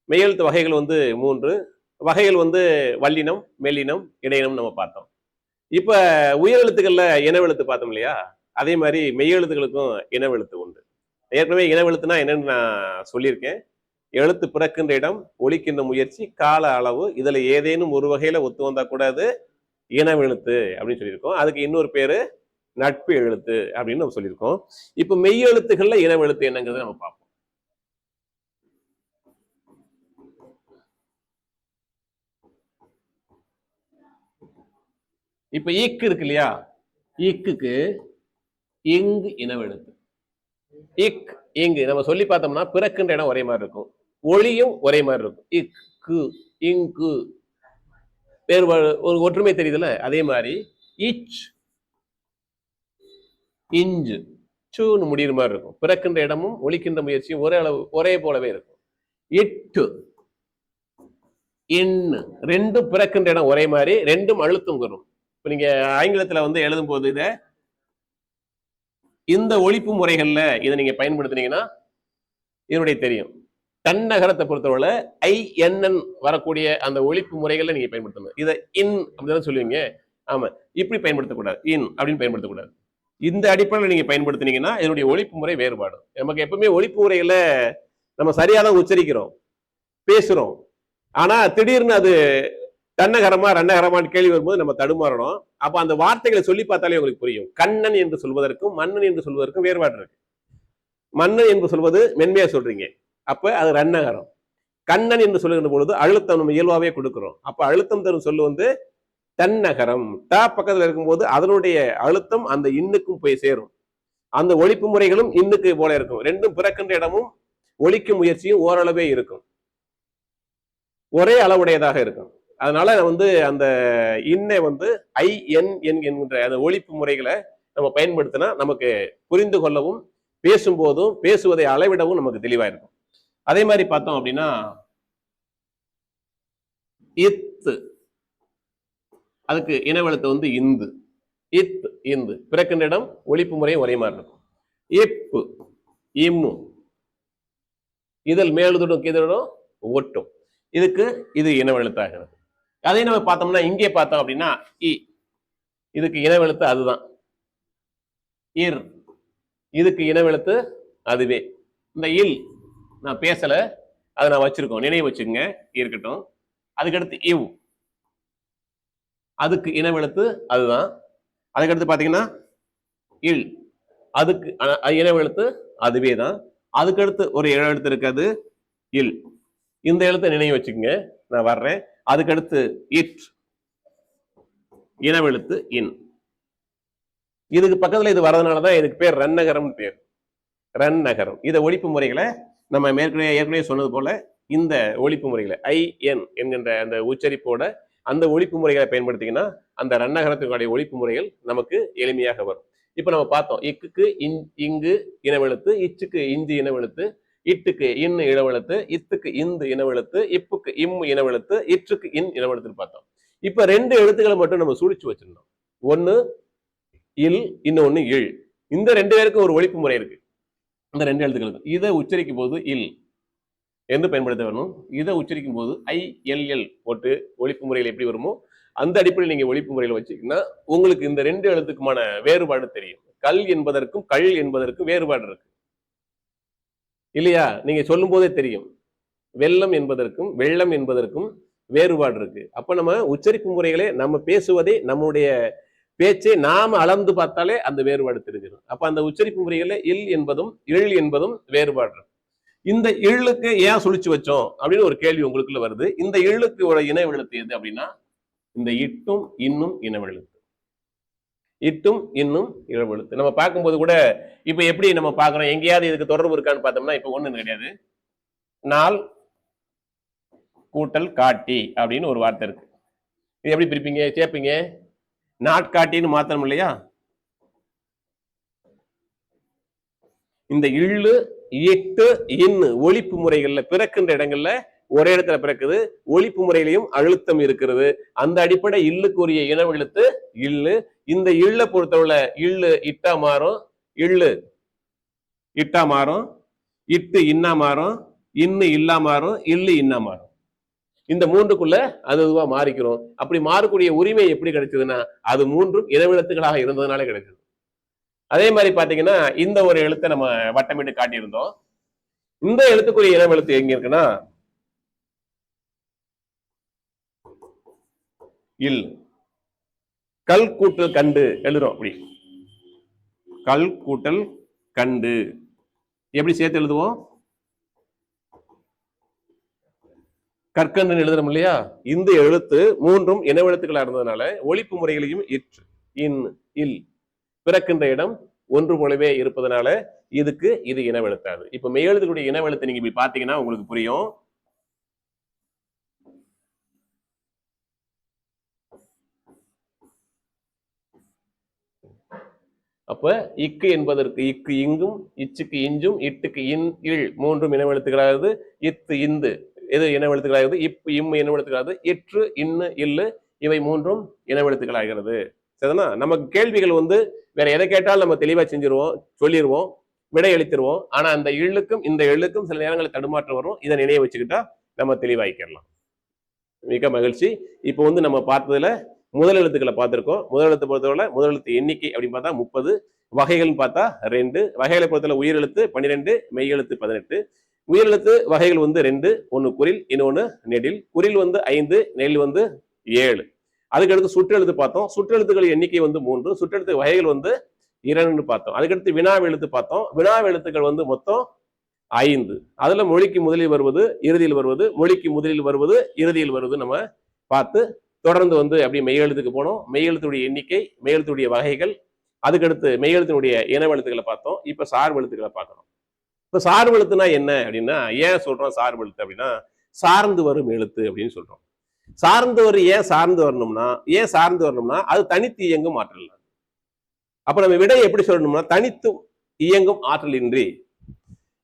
மெய்யெழுத்து வகைகள் வந்து 3, வகைகள் வந்து வல்லினம் மெல்லினம் இடையினம் நம்ம பார்த்தோம். இப்ப உயிரெழுத்துக்கள்ல இனவெழுத்து பார்த்தோம் இல்லையா, அதே மாதிரி மெய்யெழுத்துக்களுக்கும் இனவெழுத்து உண்டு. ஏற்கனவே இனவெழுத்துனா என்னன்னு நான் சொல்லியிருக்கேன். எழுத்து பிறக்கின்ற இடம், ஒலிக்கின்ற முயற்சி, கால அளவு, இதுல ஏதேனும் ஒரு வகையில ஒத்து வந்தா கூட அது இனவெழுத்து அப்படின்னு சொல்லியிருக்கோம். அதுக்கு இன்னொரு பேரு நட்பு எழுத்து அப்படின்னு நம்ம சொல்லியிருக்கோம். இப்ப மெய் எழுத்துக்கள்ல இனவெழுத்து என்னங்கிறத நம்ம பார்ப்போம். இப்ப ஈக்கு இருக்கு இல்லையா, ஈக்குக்கு இங்கு இனவெழுத்து. இக் இங்கு நம்ம சொல்லி பார்த்தோம்னா பிறக்கின்ற இடம் ஒரே மாதிரி இருக்கும், ஒளியும் ஒரே மாதிரி இருக்கும். இக்கு இங்கு வேறு ஒரு ஒற்றுமை தெரியுதுல்ல, அதே மாதிரி இச் இஞ்சு சூன்னு முடிகிற மாதிரி இருக்கும். பிறக்கின்ற இடமும் ஒலிக்கின்ற முயற்சியும் ஒரே அளவு ஒரே போலவே இருக்கும். இட்டு இன்னு ரெண்டும் பிறக்கின்ற இடம் ஒரே மாதிரி, ரெண்டும் அழுத்தம் வரும். இப்ப நீங்க ஆங்கிலத்துல வந்து எழுதும் போது இத இந்த ஒலிப்பு முறைகள்ல இதை நீங்க பயன்படுத்தினீங்கன்னா இதனுடைய தெரியும். தன்னகரத்தை பொறுத்தவரை INN வரக்கூடிய அந்த ஒலிப்பு முறைகள்ல நீங்க பயன்படுத்தணும். இதை இன் அப்படின்னு சொல்லுவீங்க. ஆமா, இப்படி பயன்படுத்தக்கூடாது, இன் அப்படின்னு பயன்படுத்தக்கூடாது. இந்த அடிப்படையில் நீங்க பயன்படுத்தினீங்கன்னா இதனுடைய ஒலிப்பு முறை வேறுபாடு. நமக்கு எப்பவுமே ஒலிப்பு முறையில நம்ம சரியாதான் உச்சரிக்கிறோம், பேசுறோம். ஆனா திடீர்னு அது தன்னகரமா ரன்னகரமான்னு கேள்வி வரும்போது நம்ம தடுமாறணும். அப்ப அந்த வார்த்தைகளை சொல்லி பார்த்தாலே உங்களுக்கு புரியும். கண்ணன் என்று சொல்வதற்கும் மன்னன் என்று சொல்வதற்கும் வேறுபாடு இருக்கு. மன்னன் என்று சொல்வது மென்மையா சொல்றீங்க, அப்ப அது ரன்னகரம். கண்ணன் என்று சொல்லுகின்ற பொழுது அழுத்தம் நம்ம இயல்பாவே கொடுக்கிறோம். அப்ப அழுத்தம் தரும் சொல்லு வந்து தன்னகரம். த பக்கத்துல இருக்கும்போது அதனுடைய அழுத்தம் அந்த இன்னுக்கும் போய் சேரும். அந்த ஒலிப்பு முறைகளும் இன்னுக்கு போல இருக்கும். ரெண்டும் பிறக்கின்ற இடமும் ஒலிக்கும் முயற்சியும் ஓரளவே இருக்கும், ஒரே அளவுடையதாக இருக்கும். அதனால வந்து அந்த இன்னை வந்து IN என்கின்ற அந்த ஒலிப்பு முறைகளை நம்ம பயன்படுத்தினா நமக்கு புரிந்து கொள்ளவும் பேசும்போதும் பேசுவதை அளவிடவும் நமக்கு தெளிவா இருக்கும். அதே மாதிரி பார்த்தோம் அப்படின்னா இத்து, அதுக்கு இனவெழுத்து வந்து இந்து. இத் இந்து பிறக்கின்ற இடம் ஒலிப்பு முறையும் ஒரே மாதிரி இருக்கும். இப்பு இம்மு, இதில் மேலுதடும் கீதடும் ஒட்டும். இதுக்கு இது இனவெழுத்தாகிறது. அதே நம்ம பார்த்தோம்னா இங்கே பார்த்தோம் அப்படின்னா இ இதுக்கு இனவெழுத்து அதுதான். இர், இதுக்கு இனவெழுத்து அதுவே. இந்த இல் நான் பேசல, அதை நான் வச்சிருக்கோம், நினைவு வச்சுக்கோங்க, இருக்கட்டும். அதுக்கடுத்து இவ், அதுக்கு இனவெழுத்து அதுதான். அதுக்கடுத்து பாத்தீங்கன்னா இல், அதுக்கு இனவெழுத்து அதுவே தான். அதுக்கடுத்து ஒரு எழுத்து இருக்காது இல், இந்த எழுத்தை நினைவு வச்சுக்கோங்க, நான் வர்றேன். அதுக்கடுத்து இட், இனவெழுத்து இன். இதுக்கு பக்கத்துல இது வர்றதுனாலதான் இதுக்கு பேர் ரன்னகரம் பேர். ரன்னகரம். இதை ஒழிப்பு முறைகளை நம்ம ஏற்கனவே சொன்னது போல இந்த ஒழிப்பு முறைகளை IN என்கின்ற அந்த உச்சரிப்போட அந்த ஒழிப்பு முறைகளை பயன்படுத்திங்கன்னா அந்த ரன்னகரத்தினுடைய ஒழிப்பு முறைகள் நமக்கு எளிமையாக வரும். இப்ப நம்ம பார்த்தோம், இக்கு இங்கு இனவெழுத்து, இச்சுக்கு இஞ்சு இனவெழுத்து, இட்டுக்கு இன் இனவெழுத்து, இத்துக்கு இந்து இனவெழுத்து, இப்புக்கு இம் இனவெழுத்து, இற்றுக்கு இன் இனவெழுத்துன்னு பார்த்தோம். இப்ப ரெண்டு எழுத்துக்களை மட்டும் நம்ம சுழிச்சு வச்சிருந்தோம். ஒன்னு இல், இன்னொன்னு இல். இந்த ரெண்டு பேருக்கும் ஒரு ஒழிப்பு முறை இருக்கு. இந்த ரெண்டு எழுத்துக்களுக்கு இதை உச்சரிக்கும் போது இல் என்று பயன்படுத்த வேணும். இதை உச்சரிக்கும் போது ILL போட்டு ஒழிப்பு முறையில் எப்படி வருமோ அந்த அடிப்படையில் நீங்க ஒழிப்பு முறையில் வச்சுக்கிங்கன்னா உங்களுக்கு இந்த ரெண்டு எழுத்துக்குமான வேறுபாடு தெரியும். கல் என்பதற்கும் கள் என்பதற்கும் வேறுபாடு இருக்கு இல்லையா? நீங்க சொல்லும் போதே தெரியும். வெள்ளம் என்பதற்கும் வெள்ளம் என்பதற்கும் வேறுபாடு இருக்கு. அப்ப நம்ம உச்சரிப்பு முறைகளே, நம்ம பேசுவதே, நம்முடைய பேச்சை நாம அளந்து பார்த்தாலே அந்த வேறுபாடு தெரிஞ்சிடும். அப்ப அந்த உச்சரிப்பு முறைகள்ல இல் என்பதும் இல் என்பதும் வேறுபாடு. இந்த இழுக்கு ஏன் சுழிச்சு வச்சோம் அப்படின்னு ஒரு கேள்வி உங்களுக்குள்ள வருது. இந்த இழுக்கு இனவெழுத்து எது அப்படின்னா இந்த இட்டும் இன்னும் இனவெழுத்து. இட்டும் இன்னும் இனவெழுத்து நம்ம பார்க்கும்போது கூட இப்ப எப்படி நம்ம பார்க்கிறோம், எங்கேயாவது இதுக்கு தொடர்பு இருக்கான்னு பார்த்தோம்னா இப்ப ஒண்ணு கிடையாது. நாள் கூட்டல் காட்டி அப்படின்னு ஒரு வார்த்தை இருக்கு. இது எப்படி பிரிப்பீங்க, சேர்ப்பீங்க? நாட்காட்டின்னு மாத்தணும் இல்லையா? இந்த இள்ளு இட்டு இன்னு ஒழிப்பு முறைகள்ல பிறக்கின்ற இடங்கள்ல ஒரே இடத்துல பிறக்குது. ஒழிப்பு முறையிலையும் அழுத்தம் இருக்கிறது. அந்த அடிப்படை இல்லுக்குரிய இனவெழுத்து இல்லு. இந்த இல்ல பொறுத்தவரை இல்லு இட்டா மாறும், இல்லு இட்டா மாறும், இட்டு இன்னா மாறும், இன்னு இல்லா மாறும், இல்லு இன்னா மாறும். இந்த மூன்றுக்குள்ள அதுவா மாறிக்கிறோம். அப்படி மாறக்கூடிய உரிமை எப்படி கிடைச்சதுன்னா அது மூன்றும் இனவெழுத்துக்களாக இருந்ததுனால கிடைச்சது. அதே மாதிரி பாத்தீங்கன்னா இந்த ஒரு எழுத்தை நம்ம வட்டமிட்டு காட்டியிருந்தோம். இந்த எழுத்துக்குரிய இனவெழுத்து எங்க இருக்குன்னா இல். கல் கூட்டல் கண்டு எழுதுறோம். அப்படி கல் கூட்டல் கண்டு எப்படி சேர்த்து எழுதுவோம்? கற்கண்டு எழுதுறோம் இல்லையா? இந்த எழுத்து மூன்றும் இனவெழுத்துக்களா இருந்ததுனால ஒழிப்பு முறைகளையும் இற்று இன் இல் பிறக்கின்ற இடம் ஒன்று போலவே இருப்பதனால இதுக்கு இது இனவெழுத்தாது. இப்ப மெய்யெழுத்துடைய இனவெழுத்து நீங்க இப்படி பாத்தீங்கன்னா உங்களுக்கு புரியும். அப்ப இக்கு என்பதற்கு இக்கு இங்கும், இச்சுக்கு இஞ்சும், இட்டுக்கு இன் இல் மூன்றும் இனவெழுத்துக்களாகுது. இத்து இந்து எது இனவெழுத்துக்களாகுது? இப்பு இம்மு இனவெழுத்துக்களாகுது. இற்று இன்னு இல்லு இவை மூன்றும் இனவெழுத்துக்களாகிறது. சரிதானா? நமக்கு கேள்விகள் வேற எதை கேட்டாலும் நம்ம தெளிவா செஞ்சிருவோம், சொல்லிடுவோம், விடை அளித்துருவோம். ஆனா அந்த இழுக்கும் இந்த எழுக்கும் சில நேரங்களில் தடுமாற்றம் வரும். இதை நினைவு வச்சுக்கிட்டா நம்ம தெளிவாய்க்கலாம். மிக மகிழ்ச்சி. இப்போ நம்ம பார்த்ததுல முதல் எழுத்துக்களை பார்த்திருக்கோம். முதல் எழுத்து பொறுத்தவரை முதல் எழுத்து எண்ணிக்கை அப்படின்னு பார்த்தா 30, வகைகள்னு பார்த்தா 2. வகைகளை பொறுத்தவரை உயிர் எழுத்து 12, மெய் எழுத்து 18. உயிர் எழுத்து வகைகள் 2, ஒன்னு குறில், இன்னொன்னு நெடில். குறில் 5, நெடில் 7. அதுக்கடுத்து சுற்றெழுத்து பார்த்தோம். சுற்றெழுத்துக்கள் எண்ணிக்கை 3, சுற்றெழுத்து வகைகள் 2 பார்த்தோம். அதுக்கடுத்து வினாவு எழுத்து பார்த்தோம். வினாவு எழுத்துக்கள் மொத்தம் 5. அதுல மொழிக்கு முதலில் வருவது, இறுதியில் வருவது, மொழிக்கு முதலில் வருவது, இறுதியில் வருவது நம்ம பார்த்து தொடர்ந்து அப்படி மெய்யெழுத்துக்கு போனோம். மெய்யெழுத்துடைய எண்ணிக்கை, மெய்யெழுத்துடைய வகைகள், அதுக்கடுத்து மெய்யெழுத்தினுடைய இனவெழுத்துக்களை பார்த்தோம். இப்ப சார்பு எழுத்துக்களை பார்க்கணும். இப்ப சார்பு எழுத்துனா என்ன அப்படின்னா, ஏன் சொல்றோம் சார்பு எழுத்து அப்படின்னா, சார்ந்து வரும் எழுத்து அப்படின்னு சொல்றோம். சார்ந்து வரும். ஏன் சார்ந்து வரணும்னா அது தனித்து இயங்கும் ஆற்றல். அப்ப நம்ம விடை எப்படி சொல்லணும்னா, தனித்து இயங்கும் ஆற்றல் இன்றி,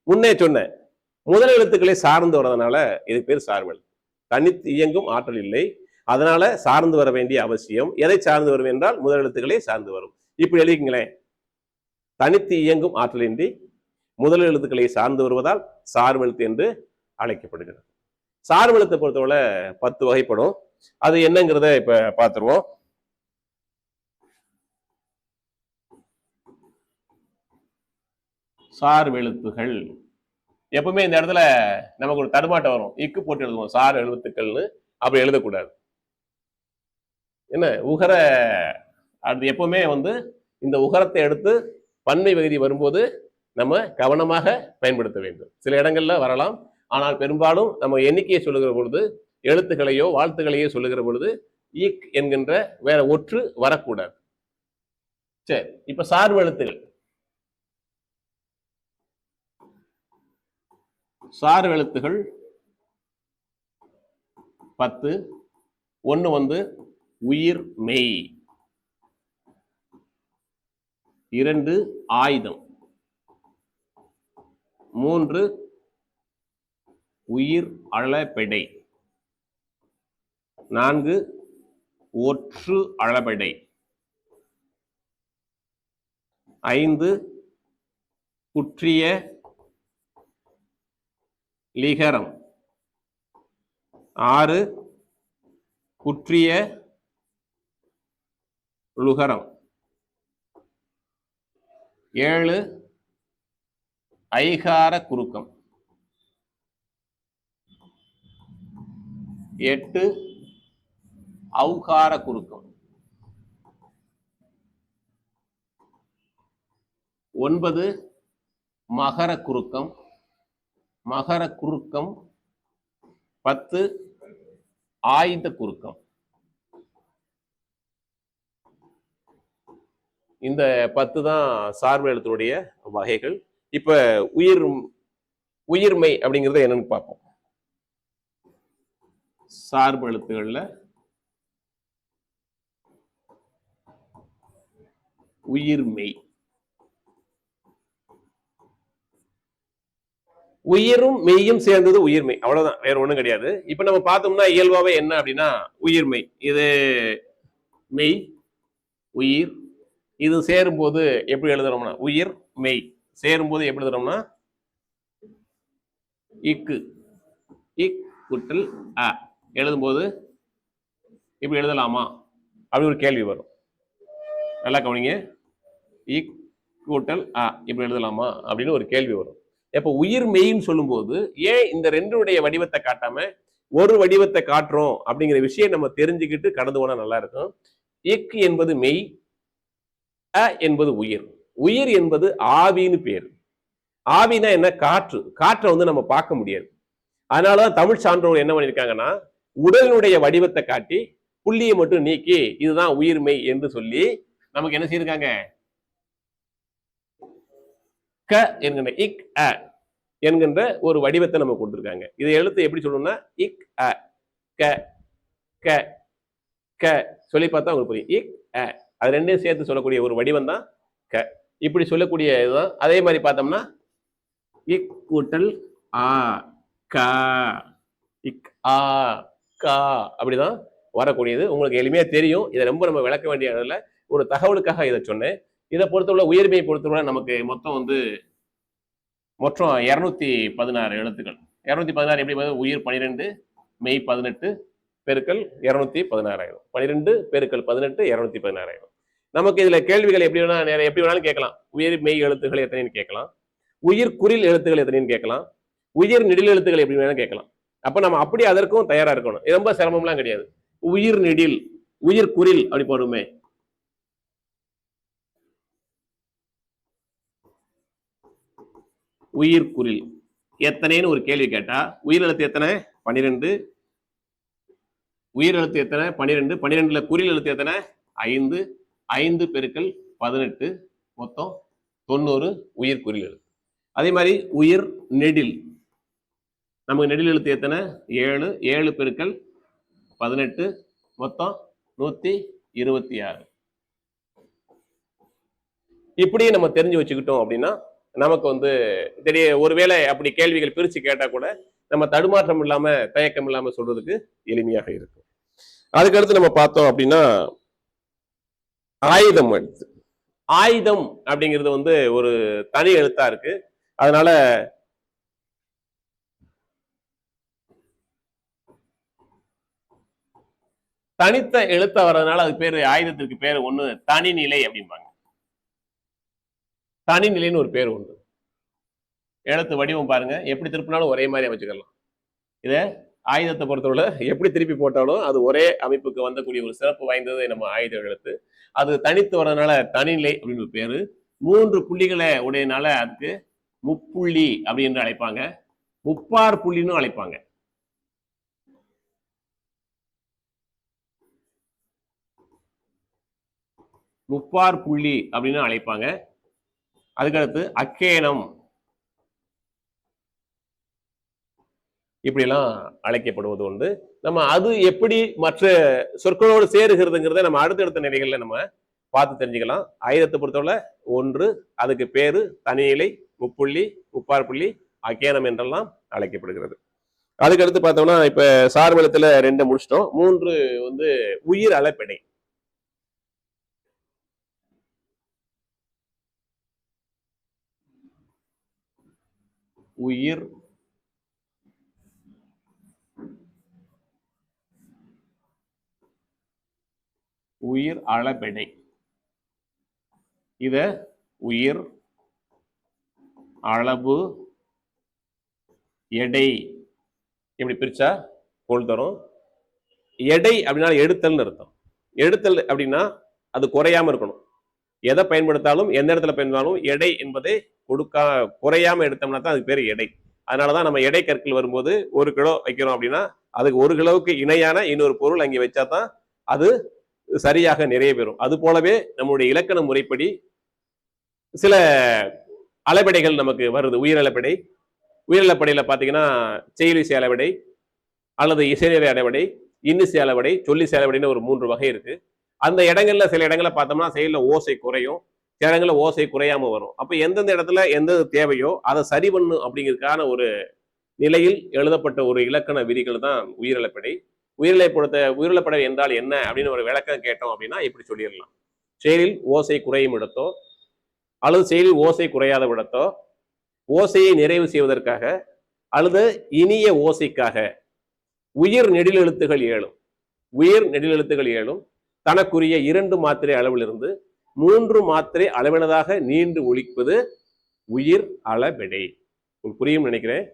முன்னே சொன்ன முதல் எழுத்துக்களை சார்ந்து வர்றதுனால இதுக்கு பேர் சார்பு எழுத்து. தனித்து இயங்கும் ஆற்றல் இல்லை, அதனால சார்ந்து வர வேண்டிய அவசியம். எதை சார்ந்து வரும் என்றால் முதல் எழுத்துக்களை சார்ந்து வரும். இப்படி எழுதிங்களேன், தனித்து இயங்கும் ஆற்றலின்றி முதல் எழுத்துக்களை சார்ந்து வருவதால் சார்பு எழுத்து என்று அழைக்கப்படுகிறது. சார்பு எழுத்தை பொறுத்தவரை 10 வகைப்படும். அது என்னங்கிறத இப்ப பார்த்துருவோம். சார்பெழுத்துகள். எப்பவுமே இந்த இடத்துல நமக்கு ஒரு தடுமாட்டம் வரும். இக்கு போட்டு எழுதுவோம் சார் எழுத்துக்கள்னு, அப்படி எழுதக்கூடாது. என்ன உகர அது எப்பவுமே வந்து இந்த உகரத்தை எடுத்து பன்மை விகுதி வரும்போது நம்ம கவனமாக பயன்படுத்த வேண்டும். சில இடங்கள்ல வரலாம், ஆனால் பெரும்பாலும் நம்ம எண்ணிக்கையை சொல்லுகிற பொழுது, எழுத்துக்களையோ வாழ்த்துக்களையோ சொல்லுகிற பொழுது இக் என்கின்ற வேற ஒற்று வரக்கூடாது. சரி, இப்ப சார்பு எழுத்துகள். சார்பு எழுத்துகள் 10. ஒன்னு வந்து உயிர் மெய், 2 ஆயுதம், 3 உயிர் அளபெடை, 4 ஒற்று அளபெடை, 5 குற்றிய லிகரம், 6 குற்றிய லுகரம், 7 ஐகார குறுக்கம், 8 ஔகார குறுக்கம், 9 மகர குறுக்கம், 10 ஆயுத குறுக்கம். இந்த 10 தான் சார்பு எழுத்துடைய வகைகள். இப்ப உயிர்மை அப்படிங்கிறது என்னன்னு பார்ப்போம். சார்பு எழுத்துக்கள்ல உயிர்மெய். உயிரும் மெய்யும் சேர்ந்தது உயிர்மெய், அவ்வளவுதான், வேற ஒண்ணும் கிடையாது. இப்ப நம்ம பார்த்தோம்னா இயல்பாவே என்ன அப்படின்னா உயிர்மெய், இது மெய் உயிர், இது சேரும்போது எப்படி எழுதுறோம்னா உயிர் மெய் சேரும்போது எப்படி எழுதுறோம்னா இக்கு இக் கூட்டல் அ எழுதும்போது இப்படி எழுதலாமா அப்படி ஒரு கேள்வி வரும். நல்லா கவனிங்க, இக் கூட்டல் அ இப்படி எழுதலாமா அப்படின்னு ஒரு கேள்வி வரும். இப்ப உயிர் மெய்ன்னு சொல்லும்போது ஏன் இந்த ரெண்டுடைய வடிவத்தை காட்டாம ஒரு வடிவத்தை காட்டுறோம் அப்படிங்கிற விஷயம் நம்ம தெரிஞ்சுக்கிட்டு கடந்து போனா நல்லா இருக்கும். இக் என்பது மெய், அ என்பது உயிர். உயிர் என்பது ஆவின்னு பேரு. ஆவினா என்ன? காற்று. காற்றை வந்து நம்ம பார்க்க முடியாது. அதனாலதான் தமிழ் சான்றோர் என்ன பண்ணிருக்காங்கன்னா உடலினுடைய வடிவத்தை காட்டி புள்ளியை மட்டும் நீக்கி இதுதான் உயிர்மெய் என்று சொல்லி நமக்கு என்ன செய்திருக்காங்க, க என்கின்ற இக் அ என்கின்ற ஒரு வடிவத்தை நம்ம கொடுத்திருக்காங்க. இதை எழுத்து எப்படி சொல்லணும்னா இக் அ க க க சொல்லி பார்த்தா உங்களுக்கு புரியும். இக் அ அது ரெண்டையும் சேர்த்து சொல்லக்கூடிய ஒரு வடிவம் தான் க. இப்படி சொல்லக்கூடிய இதுதான். அதே மாதிரி பார்த்தோம்னா இக் கூட்டல் ஆ கா இக் ஆ கா அப்படிதான் வரக்கூடியது. உங்களுக்கு எளிமையா தெரியும். இதை ரொம்ப நம்ம விளக்க வேண்டிய இடத்துல ஒரு தகவலுக்காக இதை சொன்னேன். இதை பொறுத்தவரை உயிர்மையை பொறுத்தவரை நமக்கு மொத்தம் 216 எழுத்துக்கள். 216 எப்படி உயிர் 12 மெய் 18 பெருக்கல் 216 ஆயிரும். 12 பெருக்கல் 18 216 ஆயிரும். நமக்கு இதுல கேள்விகள் எப்படி வேணாலும் கேட்கலாம். உயிர் மெய் எழுத்துக்கள் எத்தனைன்னு கேட்கலாம், உயிர் குறில் எழுத்துக்கள் எத்தனைன்னு கேட்கலாம், உயிர் நெடில் எழுத்துக்கள் எப்படி வேணாலும் கேட்கலாம். அப்ப நம்ம அப்படி அதற்கும் தயாரா இருக்கணும். ரொம்ப சிரமம்லாம் கிடையாது. உயிர் நெடில் உயிர் குறில் அப்படி போடுமே. உயிர் குறில் எத்தனைன்னு ஒரு கேள்வி கேட்டா உயிர் எழுத்து எத்தனை? 12. உயிர் எழுத்து எத்தனை? 12. 12ல குறில் எழுத்து எத்தனை? 5. 5 பெருக்கல் 18 மொத்தம் 90 உயிர் குறில் எழுத்து. அதே மாதிரி உயிர் நெடில் நமக்கு நெடில் எழுத்து எத்தனை? 7. 7 பெருக்கல் 18 மொத்தம் 126. இப்படி நம்ம தெரிஞ்சு வச்சுக்கிட்டோம் அப்படின்னா நமக்கு தெரிய ஒருவேளை அப்படி கேள்விகள் பிரிச்சு கேட்டா கூட நம்ம தடுமாற்றம் இல்லாம தயக்கம் இல்லாம சொல்றதுக்கு எளிமையாக இருக்கும். அதுக்கடுத்து நம்ம பார்த்தோம் அப்படின்னா ஆயுதம் எழுத்து. ஆயுதம் அப்படிங்கிறது ஒரு தனி எழுத்தா இருக்கு. அதனால தனித்த எழுத்தா வர்றதுனால அது பேரு ஆயுதத்திற்கு பேரு ஒண்ணு தனிநிலை அப்படிம்பாங்க. தனிநிலைன்னு ஒரு பேர் உண்டு. எழுத்து வடிவம் பாருங்க, எப்படி திருப்பினாலும் ஒரே மாதிரி அமைச்சுக்கலாம். இதை ஆயுதத்தை பொறுத்தவரை எப்படி திருப்பி போட்டாலும் அது ஒரே அமைப்புக்கு வந்தக்கூடிய ஒரு சிறப்பு வாய்ந்தது நம்ம ஆயுத எழுத்து. அது தனித்து வர்றதுனால தனிநிலை அப்படின்னு பேரு. 3 புள்ளிகளை உடையனால அதுக்கு முப்புள்ளி அப்படின்னு அழைப்பாங்க, முப்பார் புள்ளின்னு அழைப்பாங்க. முப்பார் புள்ளி அப்படின்னு அழைப்பாங்க. அதுக்கடுத்து அக்கேனம் இப்படிலாம் அழைக்கப்படுவது உண்டு. நம்ம அது எப்படி மற்ற சொற்களோடு சேருகிறதுங்கிறத நம்ம அடுத்தடுத்த நிலைகள்ல நம்ம பார்த்து தெரிஞ்சுக்கலாம். ஆயுதத்தை பொறுத்தவரை 1, அதுக்கு பேரு தனிநிலை, முப்புள்ளி, முப்பார் புள்ளி, அக்கேனம் என்றெல்லாம் அழைக்கப்படுகிறது. அதுக்கடுத்து பார்த்தோம்னா இப்ப சார்பெழுத்துல 2 முடிச்சிட்டோம். 3 வந்து உயிர் அளபெடை. உயிர் உயிர் அளபெடை. இத உயிர், அளவு, எடை இப்படி பிரிச்சா பொருள் தரும். எடை அப்படின்னா எடுத்தல்னு அர்த்தம். எடுத்தல் அப்படின்னா அது குறையாம இருக்கணும். எதை பயன்படுத்தாலும் எந்த இடத்துல பயன்படுத்தாலும் எடை என்பதை குறையாம எடுத்தோம்னா தான் அதுக்கு பேர் எடை. அதனாலதான் நம்ம எடை கற்கள் வரும்போது 1 கிலோ வைக்கிறோம் அப்படின்னா அதுக்கு 1 கிலோவுக்கு இணையான இன்னொரு பொருள் அங்கே வச்சாதான் அது சரியாக நிறைய பெறும். அது போலவே நம்முடைய இலக்கண முறைப்படி சில அளபெடைகள் நமக்கு வருது. உயிரளபெடை. உயிரளப்படையில பாத்தீங்கன்னா செயலிசை அளபெடை அல்லது இசைநிலை அளபெடை, இன்னிசை அளபெடை, சொல்லிசை அளபெடைன்னு ஒரு 3 வகை இருக்கு. அந்த இடங்கள்ல சில இடங்கள்ல பார்த்தோம்னா செயல்ல ஓசை குறையும், சில இடங்கள்ல ஓசை குறையாம வரும். அப்ப எந்தெந்த இடத்துல எந்த தேவையோ அதை சரி பண்ணும் அப்படிங்கிறதுக்கான ஒரு நிலையில் எழுதப்பட்ட ஒரு இலக்கண விதிகள் தான் உயிரளப்படை. உயிரிழப்படை என்றால் என்ன அப்படின்னு ஒரு விளக்கம் கேட்டோம் அப்படின்னா இப்படி சொல்லிடலாம். செயலில் ஓசை குறையும் இடத்தோ அல்லது செயலில் ஓசை குறையாத விடத்தோ ஓசையை நிறைவு செய்வதற்காக அல்லது இனிய ஓசைக்காக உயிர் நெடிலெழுத்துகள் 7 உயிர் நெடிலெழுத்துகள் 7 தனக்குரிய 2 மாத்திரை அளவிலிருந்து 3 மாத்திரை அளவினதாக நீண்டு ஒலிப்பது உயிர் அளபெடை. புரியும் நினைக்கிறேன்.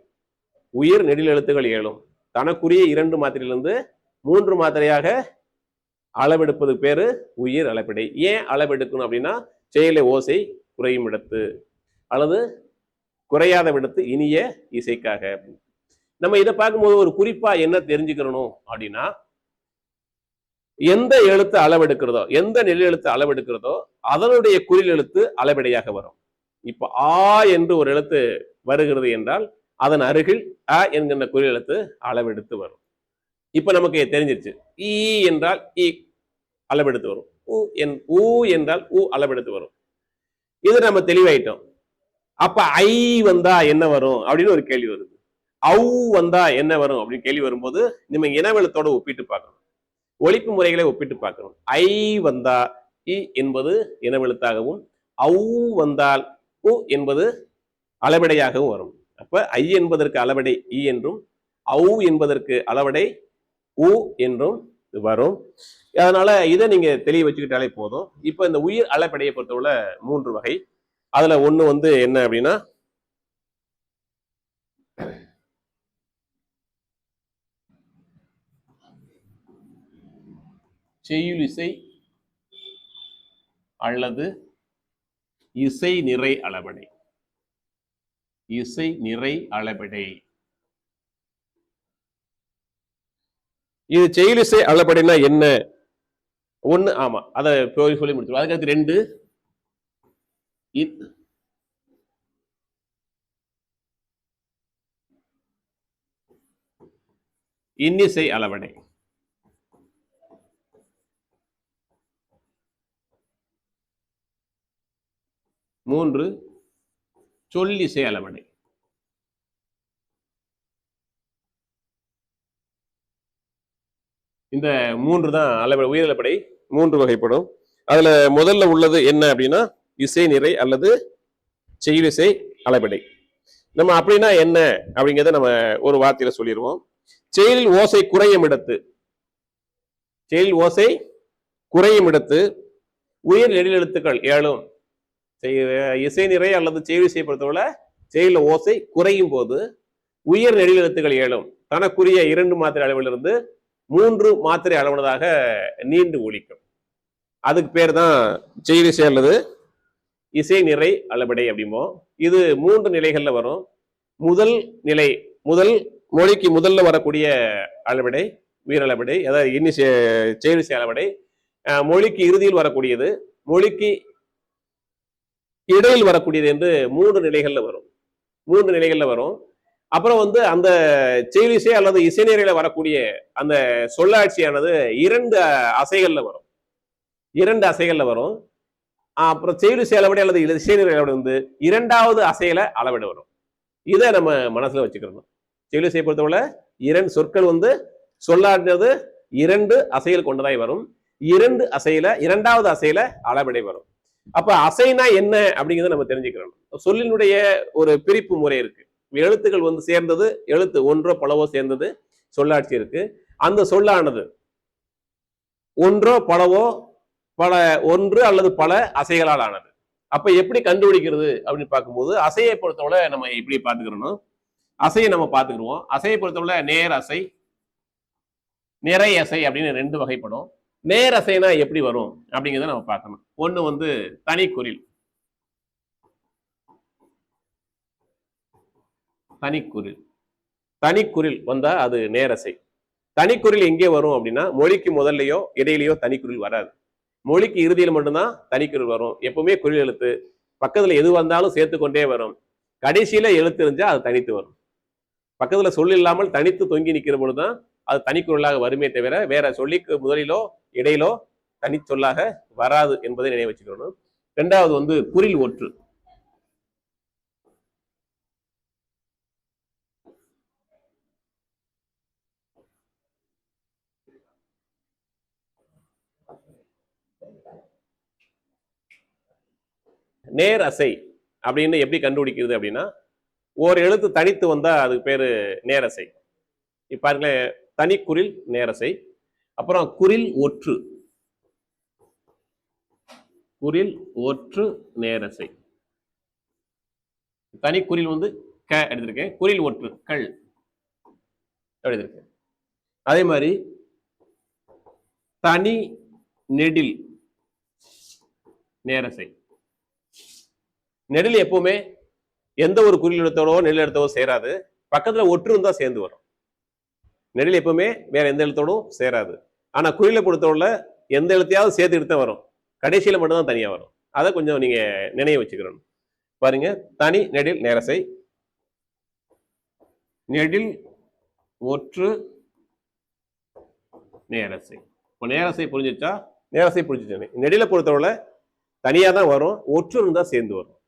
உயிர் நெடிலெழுத்துகள் 7 தனக்குரிய 2 மாத்திரையிலிருந்து 3 மாத்திரையாக அளவெடுப்பது பேரு உயிர் அளபெடை. ஏன் அளவெடுக்கணும் அப்படின்னா செயலை ஓசை குறையும் இடத்து அல்லது குறையாத விடத்து இனிய இசைக்காக. நம்ம இதை பார்க்கும்போது ஒரு குறிப்பா என்ன தெரிஞ்சுக்கணும் அப்படின்னா, எந்த எழுத்து அளவெடுக்கிறதோ எந்த நெல் எழுத்து அளவெடுக்கிறதோ அதனுடைய குறில் எழுத்து அளபெடையாக வரும். இப்ப ஆ என்று ஒரு எழுத்து வருகிறது என்றால் அதன் அருகில் அ என்கின்ற குறில் எழுத்து அளவெடுத்து வரும். இப்ப நமக்கு தெரிஞ்சிருச்சு. ஈ என்றால் ஈ அளவெடுத்து வரும், ஊ என்றால் ஊ அளவெடுத்து வரும். இது நம்ம தெளிவாயிட்டோம். அப்ப ஐ வந்தா என்ன வரும் அப்படின்னு ஒரு கேள்வி வருது. ஔ வந்தா என்ன வரும் அப்படின்னு கேள்வி வரும்போது நம்ம இனவெழுத்தோட ஒப்பிட்டு பார்க்கணும், ஒலிப்பு முறைகளை ஒப்பிட்டு பார்க்கணும். ஐ வந்தா இ என்பது இனவெழுத்தாகவும், ஔ வந்தால் உ என்பது அளபெடையாகவும் வரும். அப்ப ஐ என்பதற்கு அளபெடை இ என்றும், ஔ என்பதற்கு அளபெடை உ என்றும் வரும். அதனால இதை நீங்க தெளிய வச்சுக்கிட்டாலே போதும். இப்ப இந்த உயிர் அளபெடையை பொறுத்தவரை 3 வகை. அதுல ஒண்ணு வந்து என்ன அப்படின்னா செய்யுளிசை அல்லது இசை நிறை அளபெடை. இசை நிறை அளபெடை இது செய்யுளிசை அளபெடைனா என்ன? ஒண்ணு ஆமா, அதை சொல்லி முடிச்சிடும். அதுக்கடுத்து 2 இன்னிசை அளபெடை. 3 சொல்லிசை அளபெடை. இந்த 3 தான் அளபெடை. உயிரளபெடை 3 வகைப்படும். அதுல முதல்ல உள்ளது என்ன அப்படின்னா இசை நிறை அல்லது செய்யுளிசை அளபெடை. நம்ம அப்படின்னா என்ன அப்படிங்கிறத நம்ம ஒரு வார்த்தையில சொல்லிடுவோம். செயலில் ஓசை குறையும் இடத்து, செயலில் ஓசை குறையும் இடத்து உயிர் நெடிலெழுத்துக்கள் 7 இசை நிறை அல்லது செய்யுளிசை பொறுத்தவரை செயல ஓசை குறையும் போது உயர் நெடில் எழுத்துக்கள் ஏழும் தனக்குரிய 2 மாத்திரை அளவிலிருந்து 3 மாத்திரை அளவுனதாக நீண்டு ஒலிக்கும். அதுக்கு பேர் தான் செய்திசை அல்லது இசை நிறை அளபடை அப்படிமோ. இது 3 நிலைகள்ல வரும். முதல் நிலை, முதல் மொழிக்கு முதல்ல வரக்கூடிய அளபடை வீரளபடை, அதாவது செய்திசை அளபடை. மொழிக்கு இறுதியில் வரக்கூடியது, மொழிக்கு இடையில் வரக்கூடியது என்று 3 நிலைகள்ல வரும். 3 நிலைகள்ல வரும். அப்புறம் அந்த செய்திசை அல்லது இசை நிறையில வரக்கூடிய அந்த சொல்லாட்சியானது 2 அசைகள்ல வரும். 2 அசைகள்ல வரும். அப்புறம் செய்திசை அளபடை அல்லது இசை நிறை அளபடை 2வது அசையில அளவிட வரும். இதை நம்ம மனசுல வச்சுக்கிறோம். செய்திசை பொறுத்தவரை 2 சொற்கள் சொல்லாடுறது 2 அசைகள் கொண்டதாய் வரும். 2 அசையில 2வது அசையில அளவிடை வரும். அப்ப அசைனா என்ன அப்படிங்கிறத நம்ம தெரிஞ்சுக்கிறோம். சொல்லினுடைய ஒரு பிரிப்பு முறை இருக்கு. எழுத்துக்கள் சேர்ந்தது, எழுத்து ஒன்றோ பலவோ சேர்ந்தது சொல்லாட்சி இருக்கு. அந்த சொல்லானது ஒன்றோ பலவோ ஒன்று அல்லது பல அசைகளால் ஆனது. அப்ப எப்படி கண்டுபிடிக்கிறது அப்படின்னு பார்க்கும்போது அசையை பொறுத்தவரை நம்ம இப்படி பார்த்துக்கிறோம். அசையை நம்ம பார்த்துக்கிடுவோம். அசையை பொறுத்தவரை நேர் அசை, நிறை அசை அப்படின்னு 2 வகைப்படும். நேர் அசைனா எப்படி வரும் அப்படிங்கிறத நம்ம பார்க்கணும். ஒண்ணு தனிக்குறில். தனிக்குறில் தனிக்குறில் வந்தா அது நேரசை. தனிக்குறில் எங்கே வரும் அப்படின்னா மொழிக்கு முதல்லையோ இடையிலையோ தனிக்குறில் வராது. மொழிக்கு இறுதியில் மட்டும்தான் தனிக்குறில் வரும். எப்பவுமே குறில் எழுத்து பக்கத்துல எது வந்தாலும் சேர்த்து கொண்டே வரும். கடைசியில எழுத்து இருந்தா அது தனித்து வரும். பக்கத்துல சொல் இல்லாமல் தனித்து தொங்கி நிற்கிற பொழுதுதான் அது தனிக்குறளாக வருமே தவிர வேற சொல்லிக்கு முதலிலோ இடையிலோ தனிச்சொல்லாக வராது என்பதை நினைவு வச்சுக்கணும். 2வது குறில் ஒற்று. நேர் அசை அப்படின்னு எப்படி கண்டுபிடிக்கிறது அப்படின்னா, ஒரு எழுத்து தனித்து வந்தா அதுக்கு பேரு நேரசை. இப்ப பாருங்களேன், தனிக்குறில் நேரசை. அப்புறம் குறில் ஒற்று, குறில் ஒற்று நேரசை. தனிக்குறில் க எடுத்திருக்கேன், குறில் ஒற்று கள் எடுத்திருக்கேன். அதே மாதிரி தனி நெடில் நேரசை. நெடில் எப்பவுமே எந்த ஒரு குறில் எழுத்தோடோ நெல் எழுத்தோ சேராது. பக்கத்துல ஒற்று இருந்தா சேர்ந்து வரும். நெடில் எப்பவுமே வேற எந்த எழுத்தோடும் சேராது. ஆனா குறியில பொறுத்தவரை எந்த எழுத்தையாவது சேர்த்து எடுத்தா வரும். கடைசியில மட்டும்தான் தனியா வரும். அதை கொஞ்சம் நீங்க நினைவு வச்சுக்கிறோம். பாருங்க, தனி நெடில் நேரசை, நெடில் ஒற்று நேரசை. இப்போ நேரசை புரிஞ்சிச்சா? நேரசை புரிஞ்சிச்சு. நெடில பொறுத்தவரை தனியா தான் வரும், ஒற்று இருந்தா சேர்ந்து வரும்.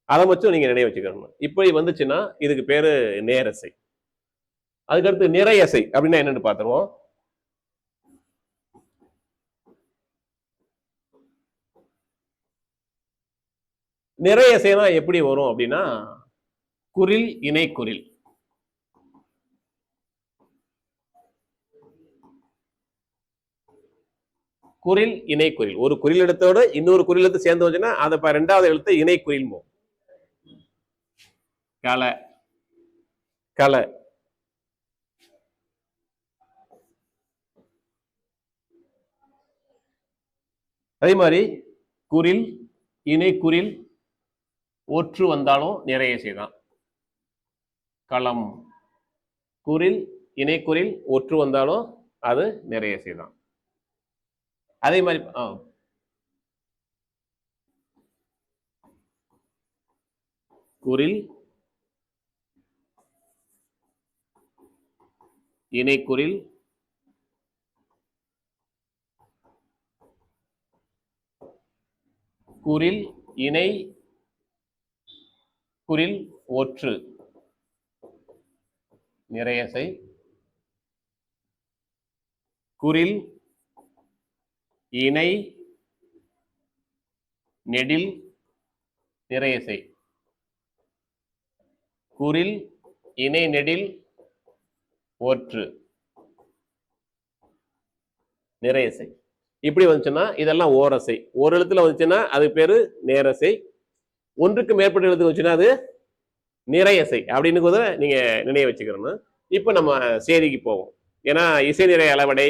அதை மட்டும் நீங்க நினைவு வச்சுக்கணும். இப்படி வந்துச்சுன்னா இதுக்கு பேரு நேரசை. அதுக்கடுத்து நிறையசை அப்படின்னா என்னன்னு பார்த்துருவோம். நிறையசைனா எப்படி வரும் அப்படின்னா, குறில் இணை குறில். குறில் இணை குறில். ஒரு குறில் எழுத்தோடு இன்னொரு குறில் எழுத்து சேர்ந்து வந்துச்சுன்னா அதை 2வது எழுத்து இணை குறில் போகும். கல கல. அதே மாதிரி குறில் இணை குறில் ஒற்று வந்தாலும் நிறையசை தான். களம். குறில் இணை குறில் ஒற்று வந்தாலும் அது நிறையசை தான். அதே மாதிரி குறில் இணை குறில் குறில் இணை குறில் ஒற்று நிறையசை. குறில் இணை நெடில் நிறையசை. குறில் இணை நெடில் ஒற்று நிறையசை. இப்படி வந்துச்சுன்னா இதெல்லாம் ஓரசை. ஒரு எழுத்துல வந்துச்சுன்னா அது பேரு நேரசை. ஒன்றுக்கு மேற்பட்ட எழுத்து வந்துச்சுன்னா அது நிறையசை அப்படின்னு கூட நீங்க நினைவு வச்சுக்கிறணும். இப்ப நம்ம சேதிக்கு போவோம். ஏன்னா இசை நிறை அளவடை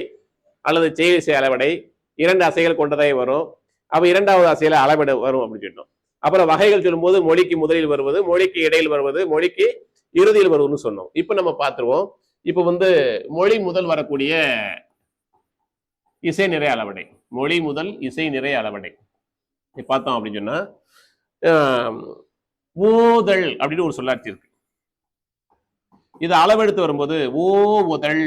அல்லது செயலிசை அளவடை 2 அசைகள் கொண்டதாய் வரும். அப்ப 2வது அசையில அளவடை வரும் அப்படின்னு சொன்னோம். அப்புறம் வகைகள் சொல்லும்போது மொழிக்கு முதலில் வருவது, மொழிக்கு இடையில் வருவது, மொழிக்கு இறுதியில் வருவதுன்னு சொன்னோம். இப்ப நம்ம பார்த்துருவோம். இப்ப மொழி முதல் வரக்கூடிய இசை நிறை அளவடை, மொழி முதல் இசை நிறை அளவடை பார்த்தோம் அப்படின்னு சொன்னா ஓதல் அப்படின்னு ஒரு சொல்லாட்சி இருக்கு. இது அளவெடுத்து வரும்போது ஓ உதல்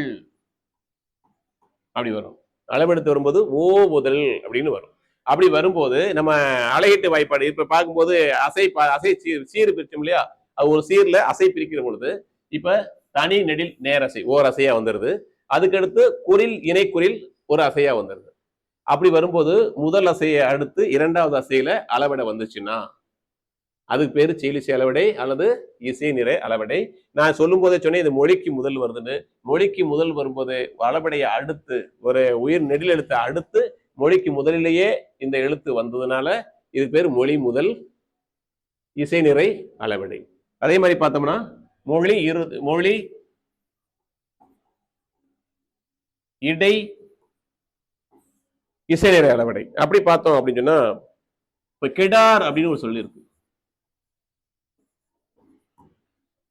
அப்படி வரும். அளவெடுத்து வரும்போது ஓ உதல் அப்படின்னு வரும். அப்படி வரும்போது நம்ம அலையீட்டு வாய்ப்பாடு இப்ப பார்க்கும்போது அசை சீர் பிரிச்சோம் இல்லையா, அது ஒரு சீர்ல அசை பிரிக்கிற பொழுது இப்ப தனி நெடில் நேரசை ஓர் அசையா வந்துருது. அதுக்கடுத்து குறில் இணைக்குறில் ஒரு அசையா வந்துருது. அப்படி வரும்போது முதல் அசையை அடுத்து 2வது அசையில அளவிட வந்துச்சுன்னா அதுக்கு பேரு செயலிசை அளவடை அல்லது இசை நிறை அளவடை. நான் சொல்லும் போதே சொன்னேன் இது மொழிக்கு முதல் வருதுன்னு. மொழிக்கு முதல் வரும்போது அளவடையை அடுத்து ஒரு உயிர் நெடில் எழுத்தை அடுத்து மொழிக்கு முதலிலேயே இந்த எழுத்து வந்ததுனால இது பேர் மொழி முதல் இசை நிறை அளவடை. அதே மாதிரி பார்த்தோம்னா மொழி இடை இசை நிறை அளவடை. அப்படி பார்த்தோம் அப்படின்னு சொன்னா இப்ப கெடார் அப்படின்னு ஒரு சொல்லு இருக்கு.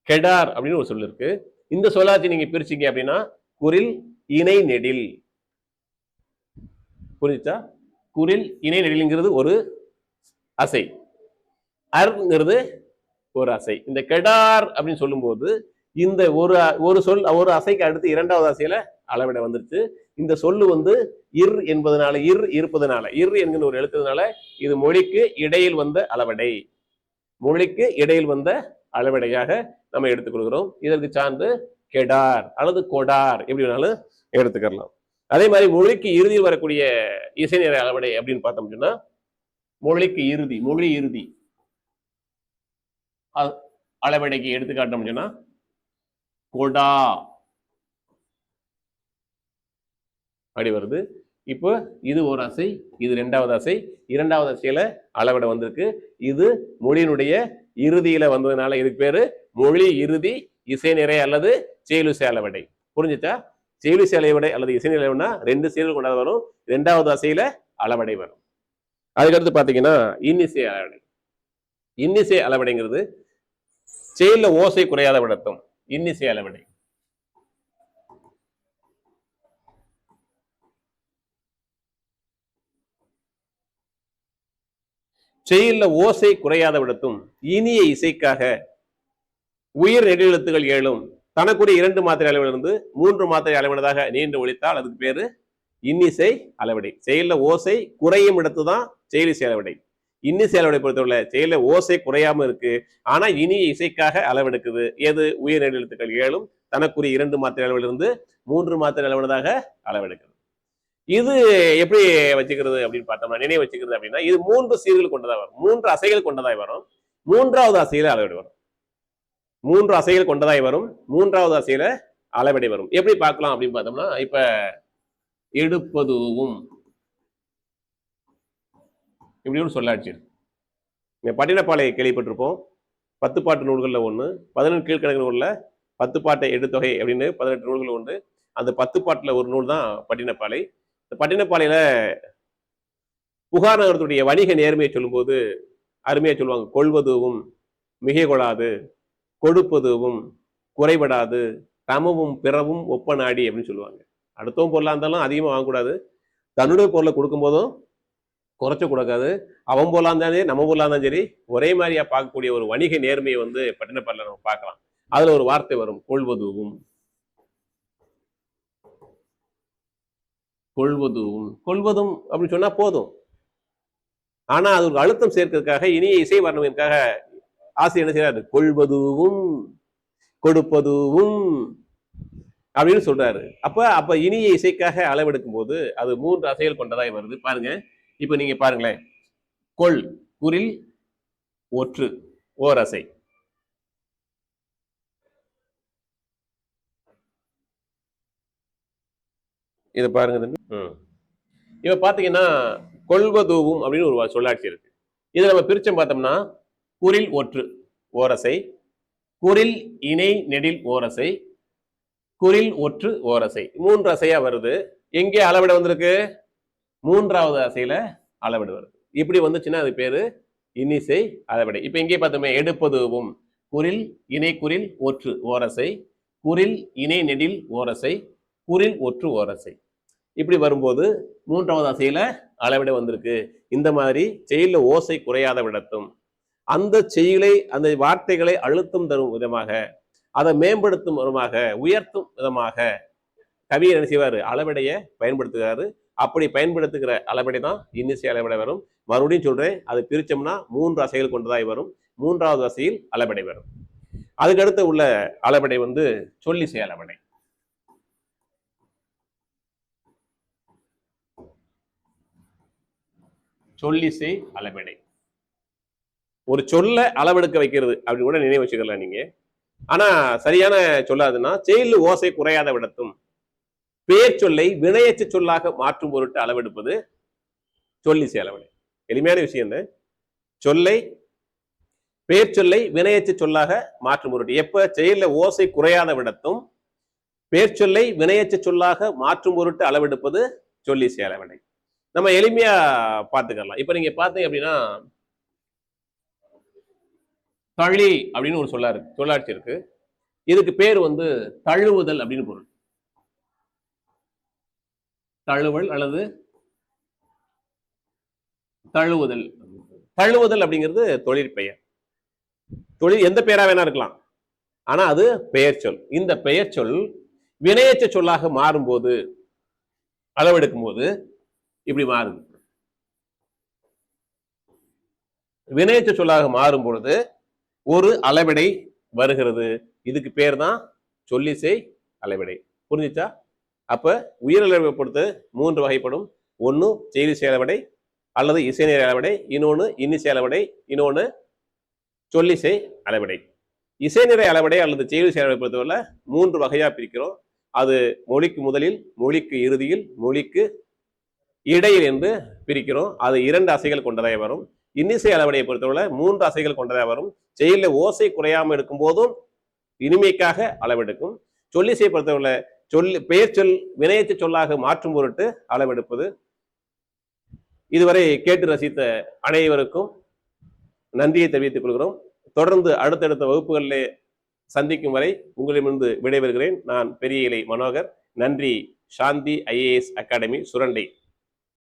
கெடார் அப்படின்னு ஒரு சொல்லு இருக்கு. இந்த சொல்லாட்சி நீங்க பிரிச்சீங்க அப்படின்னா குரில் இணை நெடில். புரிஞ்சுச்சா? குரில் இணை நெடில்ங்கிறது ஒரு அசை, அர்ங்கிறது ஒரு அசை. இந்த கெடார் அப்படின்னு சொல்லும்போது இந்த ஒரு சொல் ஒரு அசைக்கு அடுத்து 2வது அசையில அளவிட வந்துருச்சு. இந்த சொல்லு இர் என்பதனால இர் இருப்பதனால இர் என்கிற ஒரு எழுத்துனால இது மொழிக்கு இடையில் வந்த அளவடை, மொழிக்கு இடையில் வந்த அளவடையாக நம்ம எடுத்துக்கொள்கிறோம். இதற்கு சார்ந்து கெடார் அல்லது கொடார் எப்படி வேணாலும் எடுத்துக்கலாம். அதே மாதிரி மொழிக்கு இறுதியில் வரக்கூடிய இசை நிறை அளவடை அப்படின்னு பார்த்தோம் சொன்னா மொழி இறுதி அளவடைக்கு எடுத்துக்காட்டோம் சொன்னா கொடா அப்படி வருது. இப்போ இது ஒரு அசை, இது 2வது அசை, 2வது அசையில அளவிட வந்திருக்கு. இது மொழியினுடைய இறுதியில வந்ததுனால இதுக்கு பேரு மொழி இறுதி இசை நிறை அல்லது செயலிசை அளவடை. புரிஞ்சுச்சா? செயலிசை அளவடை அல்லது இசை நிறை அளவடைனா 2 சீர்கள் கொண்டது வரும். 2வது அசையில அளவடை வரும். அதுக்கடுத்து பாத்தீங்கன்னா இன்னிசை அளவடை. இன்னிசை அளவடைங்கிறது செயல்ல ஓசை குறையாத விடத்தும் இன்னிசை அளவடை. செயல்ல ஓசை குறையாத விடத்தும் இனிய இசைக்காக உயிர் நெடுஎழுத்துகள் 7 தனக்குரிய 2 மாத்திரை அளவிலிருந்து 3 மாத்திரை அளவினதாக நீண்டு ஒழித்தால் அதுக்கு பேரு இன்னிசை அளவடை. செயல்ல ஓசை குறையும் இடத்துதான் செயலிசை அளவடை. இன்னிசை அளவடை பொறுத்தவரை செயல்ல ஓசை குறையாம இருக்கு, ஆனா இனிய இசைக்காக அளவெடுக்குது. எது? உயிர் நெடுஎழுத்துக்கள் 7 தனக்குரிய 2 மாத்திரை அளவிலிருந்து 3 மாத்திரை அளவினதாக அளவெடுக்குது. இது எப்படி வச்சுக்கிறது அப்படின்னு பார்த்தோம்னா நினைவு வச்சுக்கிறது அப்படின்னா இது 3 சீர்கள் கொண்டதா வரும், 3 அசைகள் கொண்டதாய் வரும். 3வது அசையில அளவிட வரும். 3 அசைகள் கொண்டதாய் வரும். 3வது அசையில அளவிடை வரும். எப்படி பார்க்கலாம் அப்படின்னு பார்த்தோம்னா இப்ப எடுப்பதுவும் இப்படி ஒரு சொல்லாட்சி இருக்கு. பட்டினப்பாலை கேள்விப்பட்டிருப்போம். 10 பாட்டு நூல்கள்ல ஒண்ணு, 18 கீழ்கணக்கு நூல்ல 10 பாட்டை எடுத்தொகை அப்படின்னு 18 நூல்கள் உண்டு. அந்த 10 பாட்டுல ஒரு நூல் தான் பட்டினப்பாலை. இந்த பட்டினப்பாலையில புகார் நகரத்துடைய வணிக நேர்மையை சொல்லும்போது அருமையா சொல்லுவாங்க. கொள்வதுவும் மிகை கொள்ளாது, கொடுப்பதுவும் குறைபடாது, தமவும் பிறவும் ஒப்ப நாடி அப்படின்னு சொல்லுவாங்க. அடுத்தவங்க பொருளா இருந்தாலும் அதிகமா வாங்கக்கூடாது, தன்னுடைய பொருளை கொடுக்கும் போதும் குறைச்ச கொடுக்காது, அவன் பொருளா இருந்தாலும் நம்ம பொருளா இருந்தாலும் சரி ஒரே மாதிரியா பார்க்கக்கூடிய ஒரு வணிக நேர்மையை பட்டினப்பாலையில நம்ம பார்க்கலாம். அதுல ஒரு வார்த்தை வரும், கொள்வதுவும். கொள்வதும் அப்படின்னு சொன்னா போதும், ஆனா அது ஒரு அழுத்தம் சேர்க்கிறதுக்காக இனிய இசை வரணுக்காக ஆசிரியர் என்ன செய்யறாரு? கொள்வதுவும் கொடுப்பதுவும் அப்படின்னு சொல்றாரு. அப்ப இனிய இசைக்காக அளவெடுக்கும் போது அது 3 அசைகள் கொண்டதாய் வருது. பாருங்க, இப்ப நீங்க பாருங்களேன். கொள் குரில் ஒற்று ஓர் அசை. இதை பாருங்க. இப்ப பாத்தீங்கன்னா கொள்வதுவும் அப்படின்னு ஒரு சொல்லாட்சி இருக்கு. இதை நம்ம பிரிச்சம் பார்த்தோம்னா குரில் ஒற்று ஓரசை, குறில் இணை நெடில் ஓரசை, குறில் ஒற்று ஓரசை. 3 அசையா வருது. எங்கே அளவிட வந்திருக்கு? 3வது அசையில அளவிட வருது. இப்படி வந்துச்சுன்னா அது பேரு இன்னிசை அளவிடை. இப்ப இங்கே பார்த்தோமே, எடுப்பதுவும் குறில் இணை குறில் ஒற்று ஓரசை, குறில் இணை நெடில் ஓரசை, குறில் ஒற்று ஓரசை. இப்படி வரும்போது 3வது அசையில அளவிட வந்திருக்கு. இந்த மாதிரி செயல ஓசை குறையாத விடத்தும், அந்த செயலை அந்த வார்த்தைகளை அழுத்தம் தரும் விதமாக, அதை மேம்படுத்தும் விதமாக, உயர்த்தும் விதமாக கவியர் என்ன செய்வாரு? அளவிடைய பயன்படுத்துகிறாரு. அப்படி பயன்படுத்துகிற அளவிடை தான் இன்னிசை அளவிடை வரும். மறுபடியும் சொல்றேன், அது பிரிச்சோம்னா 3 அசைகள் கொண்டதாய் வரும். 3வது அசையில் அளவிடை வரும். அதுக்கடுத்து உள்ள அளவிடை வந்து சொல்லிசை அளவிடை. சொல்லிசை அளவிடை ஒரு சொல்ல அளவெடுக்க வைக்கிறது அப்படி கூட நினைவு வச்சுக்கலாம் நீங்க. ஆனா சரியான சொல்லாதுன்னா, செயல் ஓசை குறையாத விடத்தும் பெயர் சொல்லை வினையச்சு சொல்லாக மாற்றும் பொருட்டு அளவெடுப்பது சொல்லிசை அளவிடை. எளிமையான விஷயம். சொல்லை பெயர் சொல்லை வினையச்சு சொல்லாக மாற்றும் பொருட்டு, எப்ப செயல்ல ஓசை குறையாத விடத்தும் பெயர் சொல்லை வினையச்சு சொல்லாக மாற்றும் பொருட்டு அளவெடுப்பது சொல்லிசை அளவிடை. நம்ம எளிமையா பார்த்துக்கலாம். இப்ப நீங்க பார்த்தீங்க அப்படின்னா, தழி அப்படின்னு ஒரு சொல்லாட்சி இருக்கு. இதுக்கு பேர் வந்து தழுவுதல் அப்படின்னு பொருள். தழுவல் அல்லது தழுவுதல். தழுவுதல் அப்படிங்கிறது தொழிற்பெயர். தொழில் எந்த பெயரா வேணா இருக்கலாம், ஆனா அது பெயர் சொல். இந்த பெயர் சொல் வினையச்ச சொல்லாக மாறும்போது, அளவெடுக்கும் போது இப்படி மாறுது. வினையச்ச சொல்லாக மாறும் பொழுது ஒரு அளவிடை வருகிறது. இதுக்கு பேர் தான் சொல்லிசை அளவிடை. புரிஞ்சுச்சா? அப்ப உயிரளவை பொறுத்து 3 வகைப்படும். ஒன்னு செயலிசை அளவிடை அல்லது இசைநிலை அளவிடை, இன்னொன்னு இன்னிசை அளவிடை, இன்னொன்னு சொல்லிசை அளவிடை. இசைநிலை அளவிடை அல்லது செயலிசை அளவை பொறுத்தவரை 3 வகையா பிரிக்கிறோம். அது மொழிக்கு முதலில், மொழிக்கு இறுதியில், மொழிக்கு இடையில் என்று பிரிக்கிறோம். அது 2 அசைகள் கொண்டதாக வரும். இன்னிசை அளவிடையை பொறுத்தவரை 3 அசைகள் கொண்டதாக வரும். செயல ஓசை குறையாமல் இருக்கும் போதும் இனிமைக்காக அளவெடுக்கும். சொல்லிசை பொறுத்தவரை பெயர் சொல் வினையச்சு சொல்லாக மாற்றும் பொருட்டு அளவெடுப்பது. இதுவரை கேட்டு ரசித்த அனைவருக்கும் நன்றியை தெரிவித்துக் கொள்கிறோம். தொடர்ந்து அடுத்தடுத்த வகுப்புகளிலே சந்திக்கும் வரை உங்களிடமிருந்து விடைபெறுகிறேன். நான் பெரிய இலை மனோகர். நன்றி. சாந்தி IAS அகாடமி, சுரண்டை.